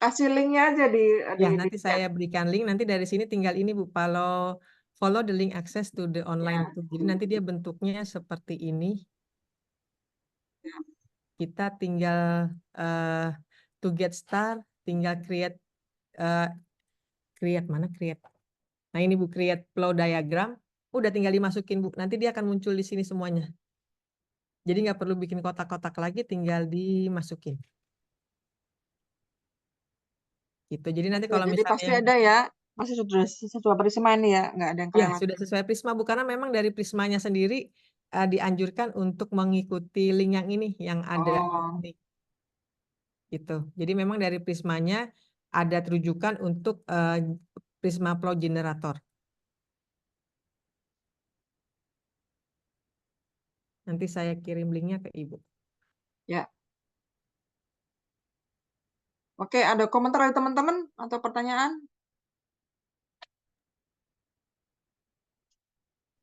Kasih linknya aja Ya, di nanti chat. saya berikan link. Nanti dari sini tinggal ini Bu. Follow the link access to the online Ya. tool. Jadi nanti dia bentuknya seperti ini. Ya. Kita tinggal to get start, tinggal uh, create. Nah ini Bu, create flow diagram. Udah tinggal dimasukin Bu. Nanti dia akan muncul di sini semuanya. Jadi nggak perlu bikin kotak-kotak lagi, tinggal dimasukin. Gitu. Jadi nanti Oke, kalau jadi misalnya pasti ada ya. Masih sudah sesuai Prisma ini ya, nggak ada yang ya kelewat. sudah sesuai Prisma Bu, karena memang dari Prismanya sendiri dianjurkan untuk mengikuti link yang ini yang ada Oh, gitu. Jadi memang dari Prismanya ada rujukan untuk Prisma Flow Generator. Nanti saya kirim linknya ke Ibu. ya. Oke, ada komentar dari teman-teman atau pertanyaan?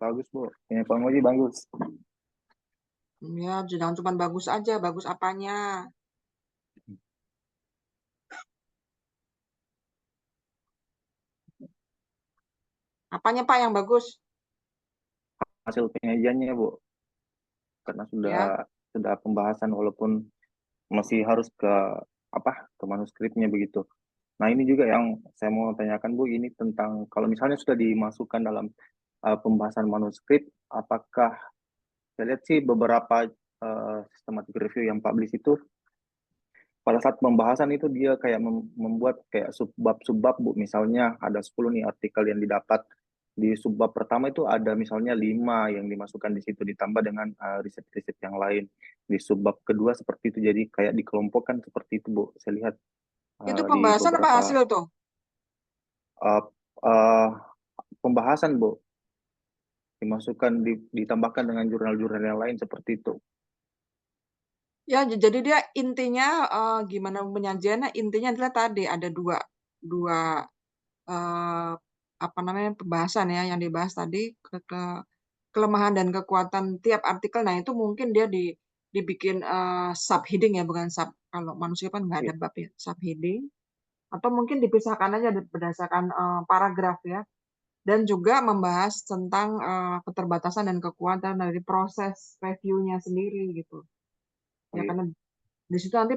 Bagus Bu, ini penguji bagus. Ya, jangan cuma bagus aja, bagus apanya. Apanya Pak yang bagus? Hasil pengajiannya Bu, karena Ya, sudah pembahasan walaupun masih harus ke manuskripnya begitu. Nah ini juga yang saya mau tanyakan Bu, ini tentang kalau misalnya sudah dimasukkan dalam pembahasan manuskrip, apakah saya lihat sih beberapa systematic review yang publish itu pada saat pembahasan itu dia kayak membuat kayak subbab-subbab Bu, misalnya ada 10 nih artikel yang didapat di subbab pertama itu ada misalnya 5 yang dimasukkan di situ ditambah dengan riset-riset yang lain di subbab kedua seperti itu, jadi kayak dikelompokkan seperti itu Bu, saya lihat itu di pembahasan apa beberapa hasil tuh? uh, uh, pembahasan Bu, dimasukkan ditambahkan dengan jurnal-jurnal yang lain seperti itu. Ya, jadi dia intinya gimana penyajiannya? Intinya adalah tadi ada dua eh, apa namanya pembahasan ya yang dibahas tadi kelemahan dan kekuatan tiap artikel. Nah, itu mungkin dia dibikin subheading ya, bukan sub. Kalau manusia kan nggak ada Iya, bab ya, subheading. Atau mungkin dipisahkan aja berdasarkan paragraf ya. Dan juga membahas tentang keterbatasan dan kekuatan dari proses reviewnya sendiri gitu. Ya, iya. karena di situ nanti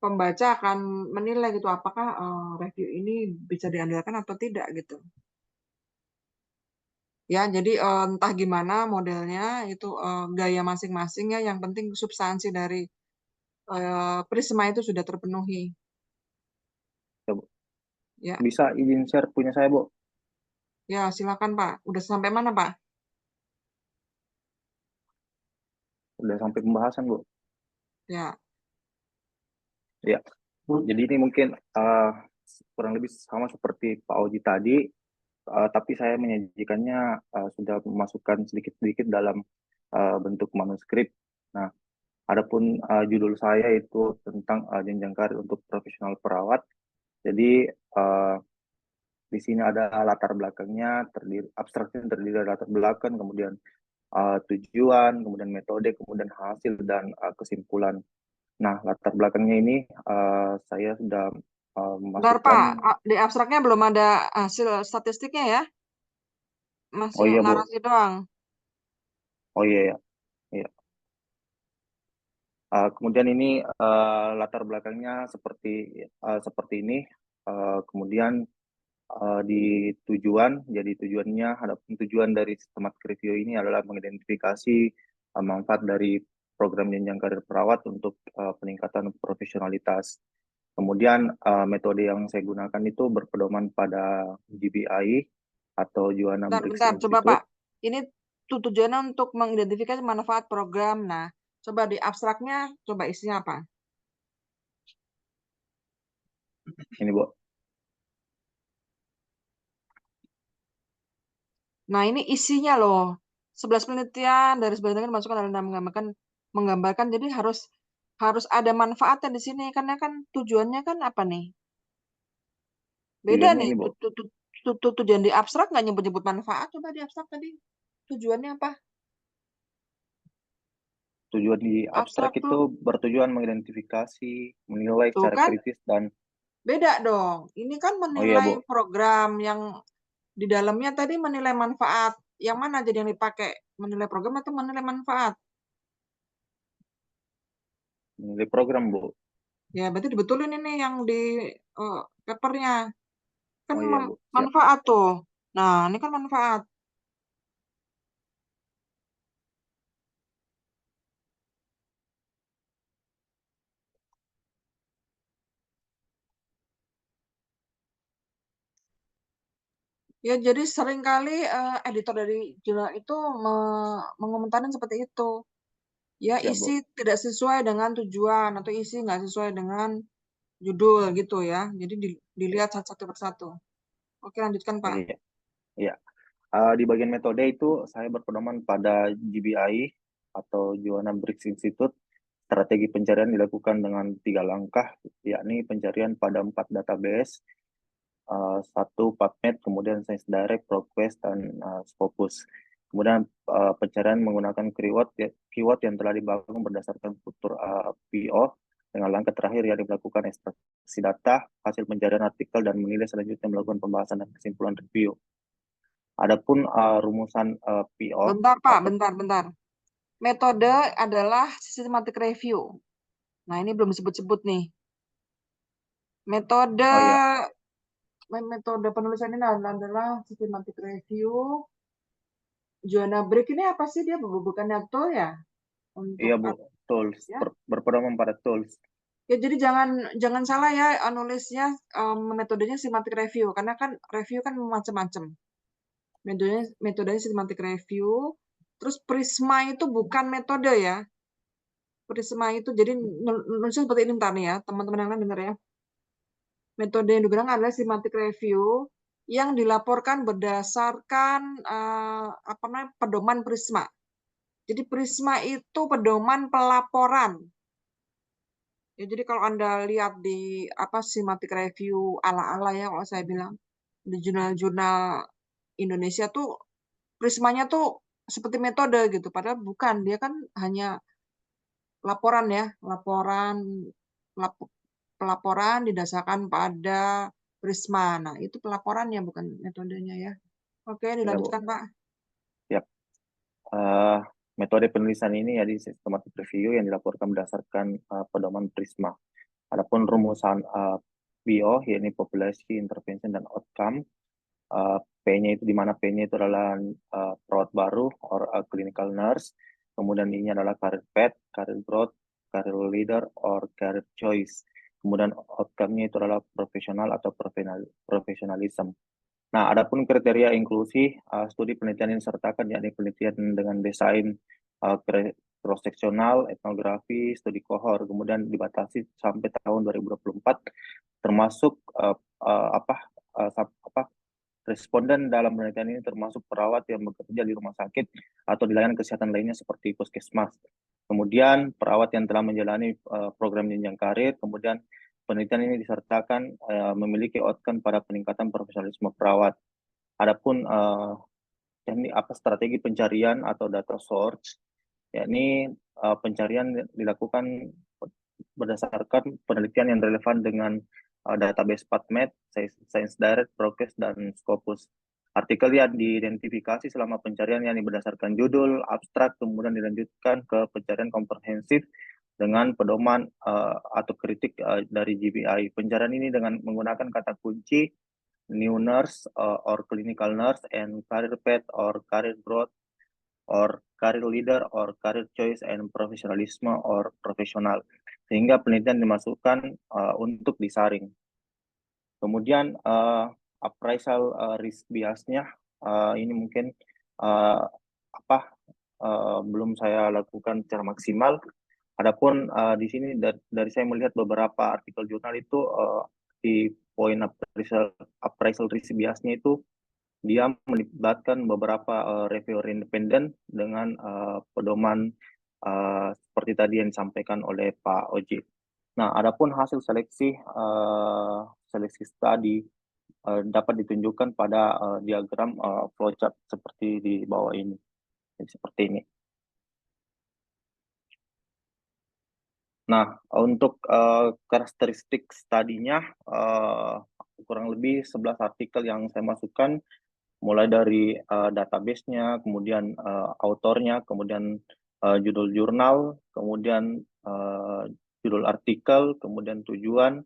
pembaca akan menilai gitu apakah review ini bisa diandalkan atau tidak gitu. Ya, jadi entah gimana modelnya itu gaya masing-masing ya. Yang penting substansi dari Prisma itu sudah terpenuhi. Ya, Bu. Ya, Bisa izin share punya saya Bu, ya silakan Pak. Udah sampai mana Pak? udah sampai pembahasan Bu. Ya, Ya, jadi ini mungkin kurang lebih sama seperti Pak Oji tadi, tapi saya menyajikannya sudah memasukkan sedikit-sedikit dalam bentuk manuskrip. Nah, adapun judul saya itu tentang jenjang karir untuk profesional perawat. Jadi di sini ada latar belakangnya, abstraknya terdiri dari latar belakang, kemudian tujuan, kemudian metode, kemudian hasil dan kesimpulan. Nah, latar belakangnya ini saya sudah bentar masukkan. Pak. Di abstraknya belum ada hasil statistiknya ya? Oh Masih iya Bu, narasi doang. oh iya ya, iya. Kemudian ini latar belakangnya seperti ini. Kemudian di tujuan, jadi tujuannya, adapun tujuan dari Systematic Review ini adalah mengidentifikasi manfaat dari program jenjang karir perawat untuk peningkatan profesionalitas. Kemudian metode yang saya gunakan itu berpedoman pada GBI atau Joanna Bentar, Briggs bentar. Coba Pak. Institute. Ini tujuannya untuk mengidentifikasi manfaat program. Nah, coba di abstraknya, coba isinya apa? Ini Bu, Nah, ini isinya loh. 11 penelitian dari 11 penelitian masukkan dalam menggambarkan. Jadi harus ada manfaatnya di sini karena kan tujuannya kan apa nih? Beda tujuannya nih. ini Bu. tujuan di abstrak nggak nyebut-nyebut manfaat, coba di abstrak tadi. Tujuannya apa? Tujuan di abstrak Abstrak itu tuh, bertujuan mengidentifikasi, menilai tuh secara kan kritis dan beda dong. Ini kan oh iya menilai Bu, program yang di dalamnya tadi menilai manfaat. Yang mana jadi yang dipakai? Menilai program atau menilai manfaat? menilai program Bu. Ya, berarti dibetulin ini yang di papernya. Kan Oh iya Bu, siap. manfaat tuh. Nah, ini kan manfaat. Ya, jadi seringkali editor dari jurnal itu mengomentarin seperti itu. Ya, Siap Bu. isi tidak sesuai dengan tujuan atau isi nggak sesuai dengan judul gitu ya. Jadi dilihat satu persatu. Oke, lanjutkan Pak. Iya, iya. Di bagian metode itu saya berpedoman pada GBI atau Joanna Briggs Institute. Strategi pencarian dilakukan dengan 3 langkah, yakni pencarian pada 4 database, satu PubMed, kemudian Science Direct, ProQuest, dan Scopus. Kemudian pencarian menggunakan keyword yang telah dibangun berdasarkan fitur PO, dengan langkah terakhir yang dilakukan ekstraksi data, hasil pencarian artikel, dan menilai selanjutnya melakukan pembahasan dan kesimpulan review. Adapun rumusan PO Bentar Pak, atau bentar. Metode adalah systematic review. Nah, ini belum disebut-sebut nih. Metode oh ya, penulisan ini adalah systematic review. Joanna Brick ini apa sih, dia bukannya tool ya untuk iya Bu, tools, ya? berpedoman pada tools. Ya, jadi jangan salah ya nulisnya metodenya systematic review karena kan review kan macam-macam. Metodenya systematic review. Terus Prisma itu bukan metode ya. Prisma itu jadi nulisnya seperti ini ntar nih ya, teman-teman yang lain dengar ya. Metode yang digunakan adalah systematic review yang dilaporkan berdasarkan pedoman Prisma. Jadi Prisma itu pedoman pelaporan. Ya, jadi kalau Anda lihat di systematic review ala-ala ya kalau saya bilang di jurnal-jurnal Indonesia tuh Prismanya tuh seperti metode gitu, padahal bukan, dia kan hanya laporan ya, pelaporan didasarkan pada Prisma. Nah, itu pelaporannya bukan metodenya ya. Oke, Ya Bu, dilanjutkan Pak. siap. Uh, Metode penulisan ini ya di systematic review yang dilaporkan berdasarkan pedoman Prisma. Adapun rumusan PO, yakni Population, Intervention, dan Outcome. P-nya itu di mana P-nya itu adalah perawat baru or clinical nurse. Kemudian I-nya adalah career path, career growth, career leader, or career choice. Kemudian outcome-nya itu adalah profesional atau professionalism. Nah, adapun kriteria inklusi, studi penelitian yang disertakan yakni penelitian dengan desain cross-seksional, etnografi, studi kohor, kemudian dibatasi sampai tahun 2024, termasuk responden dalam penelitian ini termasuk perawat yang bekerja di rumah sakit atau di layanan kesehatan lainnya seperti puskesmas. Kemudian perawat yang telah menjalani program jenjang karir, kemudian penelitian ini disertakan memiliki outcome pada peningkatan profesionalisme perawat. Adapun teknik strategi pencarian atau data source, yakni pencarian dilakukan berdasarkan penelitian yang relevan dengan database PubMed, Science Direct, ProQuest, dan Scopus. Artikel yang diidentifikasi selama pencarian yang berdasarkan judul, abstrak, kemudian dilanjutkan ke pencarian komprehensif dengan pedoman atau kritik dari GBI. Pencarian ini dengan menggunakan kata kunci new nurse or clinical nurse and career path or career growth or career leader or career choice and professionalism or profesional, sehingga penelitian dimasukkan untuk disaring. Kemudian appraisal risk biasnya ini mungkin belum saya lakukan secara maksimal. Adapun di sini dari saya melihat beberapa artikel jurnal itu di poin appraisal risk biasnya itu dia melibatkan beberapa reviewer independen dengan pedoman seperti tadi yang disampaikan oleh Pak Oji. Nah, adapun hasil seleksi studi dapat ditunjukkan pada diagram flowchart seperti di bawah ini. Jadi seperti ini. Nah, untuk karakteristik studinya kurang lebih 11 artikel yang saya masukkan, mulai dari database-nya, kemudian autornya, kemudian judul jurnal, kemudian judul artikel, kemudian tujuan,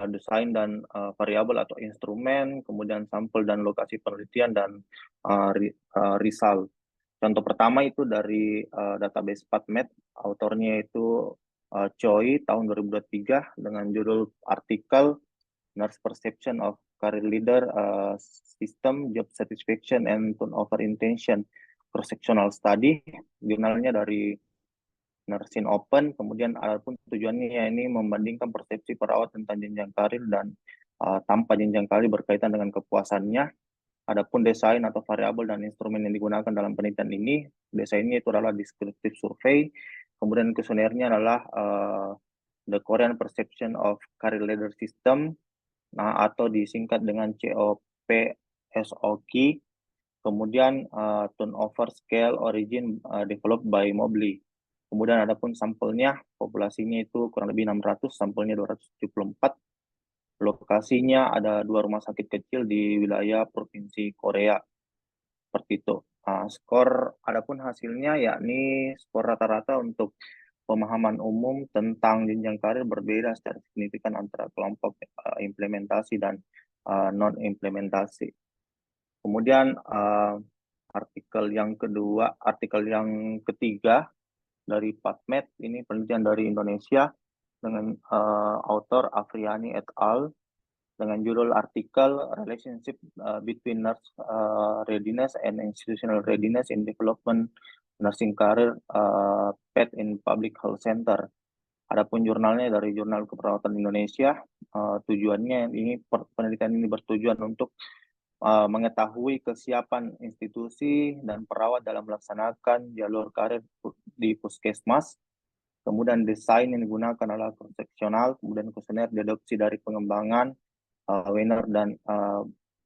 desain dan variabel atau instrumen, kemudian sampel dan lokasi penelitian, dan result. Contoh pertama itu dari database PubMed, autornya itu Choi tahun 2023 dengan judul artikel Nurse Perception of Career Leader System Job Satisfaction and Turnover Intention Cross-Sectional Study. Jurnalnya dari Nursing Open, kemudian adapun tujuannya ini membandingkan persepsi perawat tentang jenjang karir dan tanpa jenjang karir berkaitan dengan kepuasannya. Adapun desain atau variabel dan instrumen yang digunakan dalam penelitian ini, desainnya itu adalah descriptive survey, kemudian kuesionernya adalah the Korean Perception of Career Leader System, atau disingkat dengan COPSOK, kemudian turnover scale origin developed by Mobley. Kemudian adapun sampelnya, populasinya itu kurang lebih 600, sampelnya 274. Lokasinya ada 2 rumah sakit kecil di wilayah Provinsi Korea. Seperti itu. Adapun hasilnya yakni skor rata-rata untuk pemahaman umum tentang jenjang karir berbeda secara signifikan antara kelompok implementasi dan non-implementasi. Kemudian artikel yang ketiga dari PubMed, ini penelitian dari Indonesia dengan author Afriani et al. Dengan judul artikel Relationship Between Nurse Readiness and Institutional Readiness in Development Nursing Career PET in Public Health Center. Adapun jurnalnya dari Jurnal Keperawatan Indonesia. Tujuannya ini penelitian ini bertujuan untuk mengetahui kesiapan institusi dan perawat dalam melaksanakan jalur karir di puskesmas. Kemudian desain yang digunakan adalah konsepsional, kemudian kuesioner deduksi dari pengembangan Weiner dan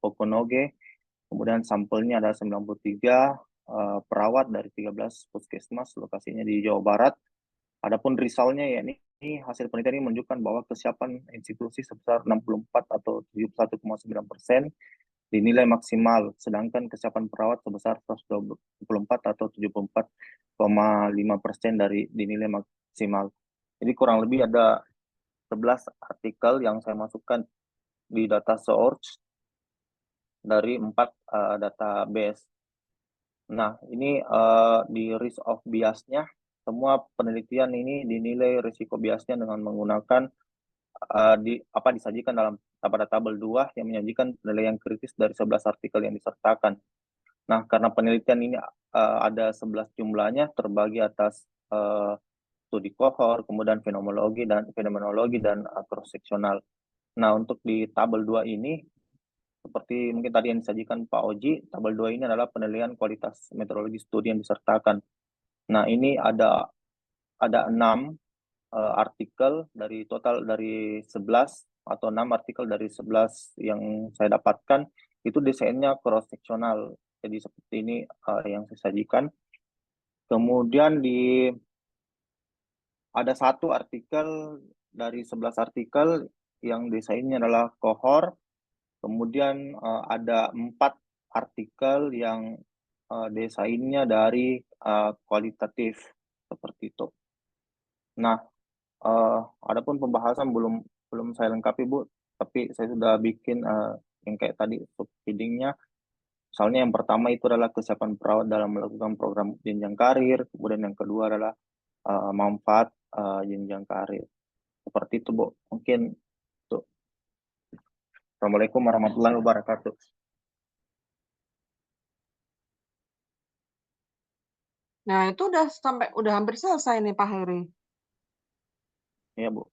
Pokonoge. Kemudian sampelnya ada 93 perawat dari 13 puskesmas, lokasinya di Jawa Barat. Adapun resultnya ya ini hasil penelitian ini menunjukkan bahwa kesiapan institusi sebesar 64 atau 71,9% dinilai maksimal, sedangkan kesiapan perawat sebesar 124 atau 74,5% dari dinilai maksimal. Jadi kurang lebih ada 11 artikel yang saya masukkan di data source dari 4 database. Nah, ini di risk of bias-nya, semua penelitian ini dinilai risiko biasnya dengan menggunakan disajikan pada tabel 2 yang menyajikan penilaian kritis dari 11 artikel yang disertakan. Nah, karena penelitian ini ada 11 jumlahnya terbagi atas studi kohort, kemudian fenomenologi dan cross-seksional. Nah, untuk di tabel 2 ini, seperti mungkin tadi yang disajikan Pak Oji, tabel 2 ini adalah penilaian kualitas metodologi studi yang disertakan. Nah, ini ada 6 artikel dari total dari 11 atau 6 artikel dari 11 yang saya dapatkan, itu desainnya cross-seksional. Jadi seperti ini yang saya sajikan. Kemudian ada 1 artikel dari 11 artikel yang desainnya adalah kohort. Kemudian ada 4 artikel yang desainnya dari kualitatif, seperti itu. Nah, adapun pembahasan belum saya lengkapi, Bu, tapi saya sudah bikin yang kayak tadi subheading-nya. Misalnya yang pertama itu adalah kesiapan perawat dalam melakukan program jenjang karir, kemudian yang kedua adalah manfaat jenjang karir. Seperti itu, Bu. Mungkin itu. Assalamualaikum warahmatullahi wabarakatuh. Nah, itu udah hampir selesai nih Pak Heri. Iya, Bu.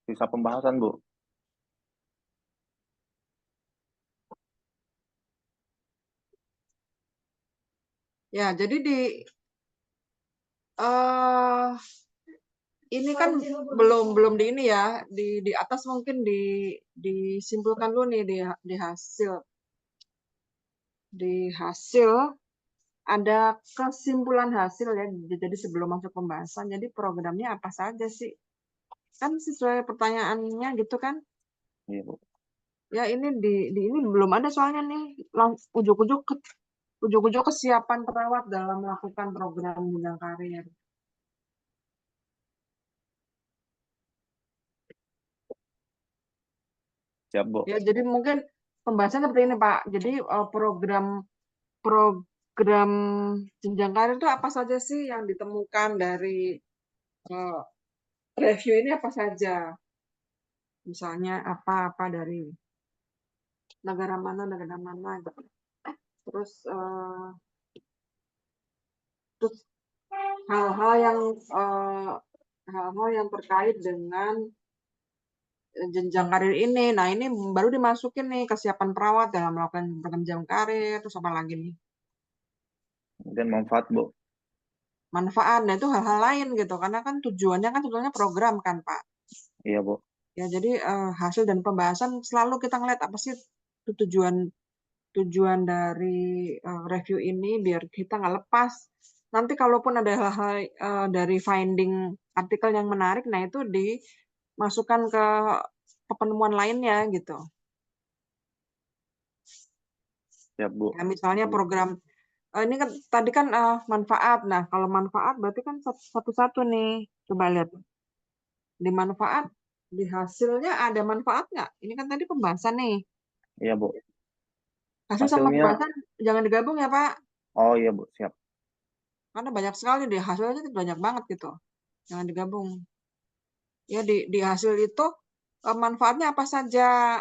Sisa pembahasan, Bu. Ya, jadi ini kan belum di ini ya, di atas mungkin disimpulkan dulu nih di hasil. Di hasil ada kesimpulan hasil ya. Jadi sebelum masuk pembahasan, jadi programnya apa saja sih? Kan sesuai pertanyaannya gitu kan? Iya, Bu. Ya ini di ini belum ada soalnya nih. Ujuk-ujuk kesiapan perawat dalam melakukan program jenjang karir. Siap, Bu. Ya, jadi mungkin pembahasan seperti ini, Pak. Jadi program jenjang karir itu apa saja sih yang ditemukan dari eh, review ini apa saja? Misalnya apa-apa dari negara mana gitu. Terus terus hal-hal yang eh, hal-hal yang terkait dengan jenjang karir ini. Nah, ini baru dimasukin nih kesiapan perawat dalam melakukan program jenjang karir. Terus apa lagi nih? Kemudian manfaat, Bu. Manfaat. Nah, itu hal-hal lain gitu. Karena kan tujuannya kan sebetulnya program kan, Pak. Iya, Bu. Ya, jadi hasil dan pembahasan selalu kita ngeliat apa sih tujuan tujuan dari review ini biar kita nggak lepas. Nanti kalaupun ada hal-hal dari finding artikel yang menarik, nah itu dimasukkan ke penemuan lainnya gitu. Siap, Bu. Ya, misalnya Iya. program ini kan tadi kan manfaat. Nah, kalau manfaat berarti kan satu-satu nih. Coba lihat di manfaat, di hasilnya ada manfaat nggak? Ini kan tadi pembahasan nih. Iya, Bu. Hasil sama Hasilnya, pembahasan jangan digabung ya, Pak. oh iya, Bu. Siap. Karena banyak sekali deh hasilnya tuh banyak banget gitu. Jangan digabung. Ya di hasil itu manfaatnya apa saja?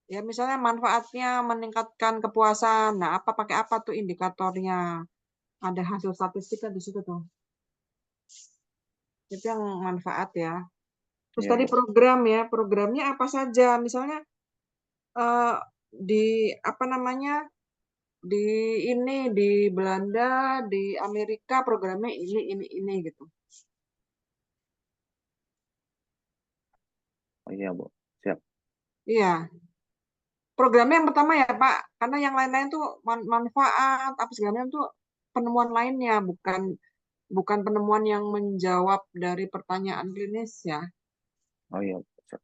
Ya misalnya manfaatnya meningkatkan kepuasan. Nah, pakai apa tuh indikatornya? Ada hasil statistiknya di situ tuh. Itu yang manfaat ya. Terus Iya, tadi Bu. program ya, programnya apa saja? Misalnya eh, di apa namanya? Di ini di Belanda, di Amerika programnya ini gitu. Oh iya, Bu. Siap. Iya, programnya yang pertama ya Pak, karena yang lain-lain tuh manfaat apa segala macam tuh penemuan lainnya, bukan bukan penemuan yang menjawab dari pertanyaan klinis ya. Oh iya, Bu. Siap.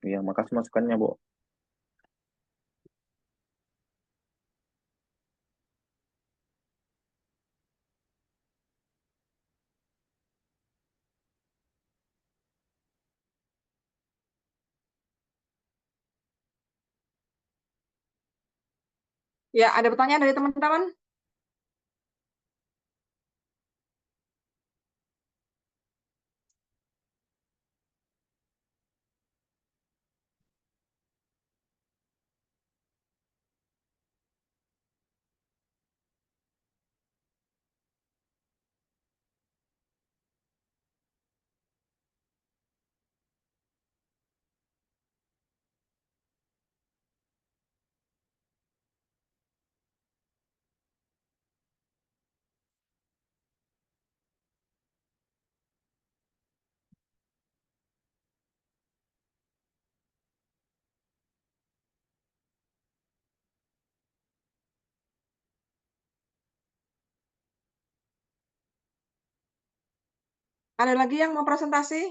Iya, makasih masukannya, Bu. Ya, ada pertanyaan dari teman-teman? Ada lagi yang mau presentasi?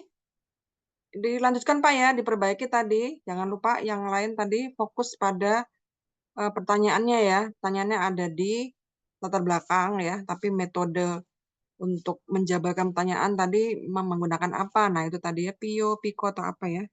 Dilanjutkan Pak ya, diperbaiki tadi. Jangan lupa yang lain tadi fokus pada pertanyaannya ya. Pertanyaannya ada di latar belakang ya, tapi metode untuk menjabarkan pertanyaan tadi menggunakan apa? Nah, itu tadi ya Pio, Pico atau apa ya?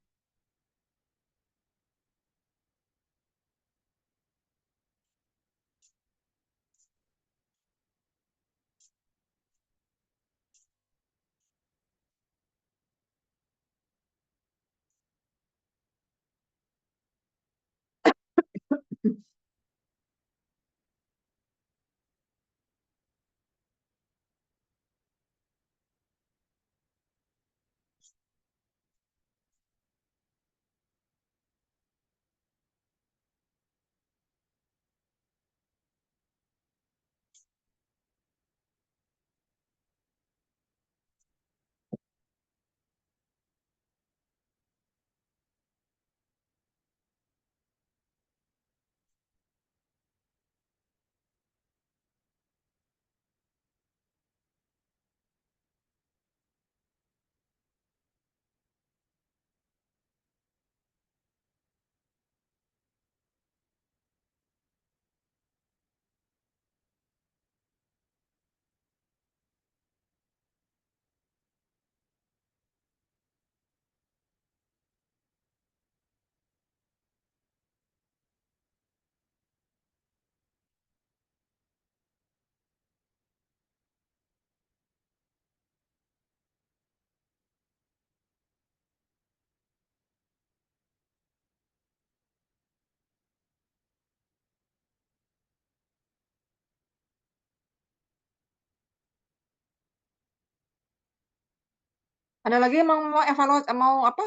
Ada lagi yang mau evaluasi, mau apa?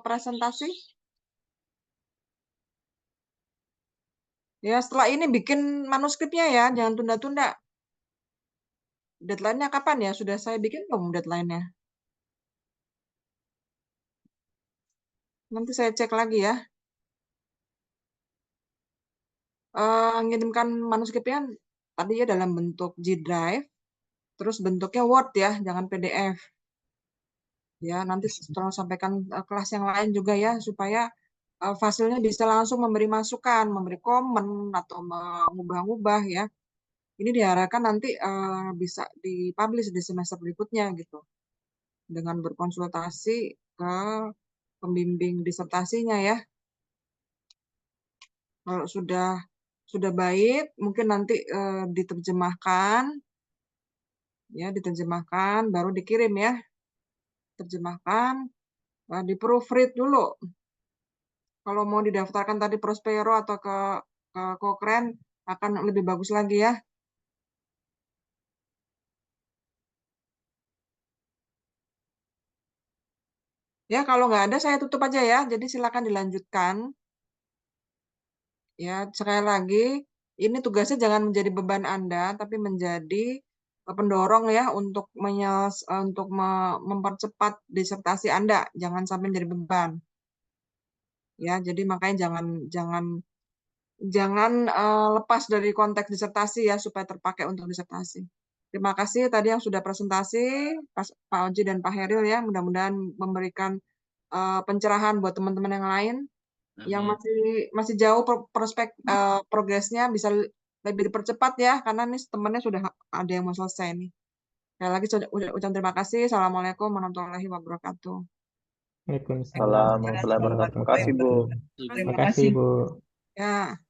Presentasi? Ya, setelah ini bikin manuskripnya ya, jangan tunda-tunda. Deadline-nya kapan ya? Sudah saya bikin belum deadline-nya? Nanti saya cek lagi ya. Ngirimkan manuskripnya tadi ya dalam bentuk G Drive, terus bentuknya Word ya, jangan PDF. Ya, nanti tolong sampaikan kelas yang lain juga ya, supaya fasilnya bisa langsung memberi masukan, memberi komen, atau mengubah-ubah ya. Ini diharapkan nanti bisa dipublish di semester berikutnya gitu, dengan berkonsultasi ke pembimbing disertasinya ya. Kalau sudah baik, mungkin nanti diterjemahkan, ya diterjemahkan, baru dikirim ya, terjemahkan, di proofread dulu. Kalau mau didaftarkan tadi Prospero atau ke Cochrane akan lebih bagus lagi ya. Ya, kalau nggak ada saya tutup aja ya. Jadi silakan dilanjutkan. Ya, sekali lagi, ini tugasnya jangan menjadi beban Anda, tapi menjadi pendorong ya untuk mempercepat disertasi Anda. Jangan sampai menjadi beban. Ya, jadi makanya jangan lepas dari konteks disertasi ya supaya terpakai untuk disertasi. Terima kasih tadi yang sudah presentasi, Pak Oji dan Pak Heril ya. Mudah-mudahan memberikan pencerahan buat teman-teman yang lain yang masih jauh prospek progresnya bisa lebih dipercepat ya, karena nih temannya sudah ada yang mau selesai nih. Sekali lagi ucapkan terima kasih. Assalamualaikum warahmatullahi wabarakatuh. Waalaikumsalam Assalamualaikum warahmatullahi wabarakatuh. Terima kasih, Bu. Terima kasih, Bu. Ya.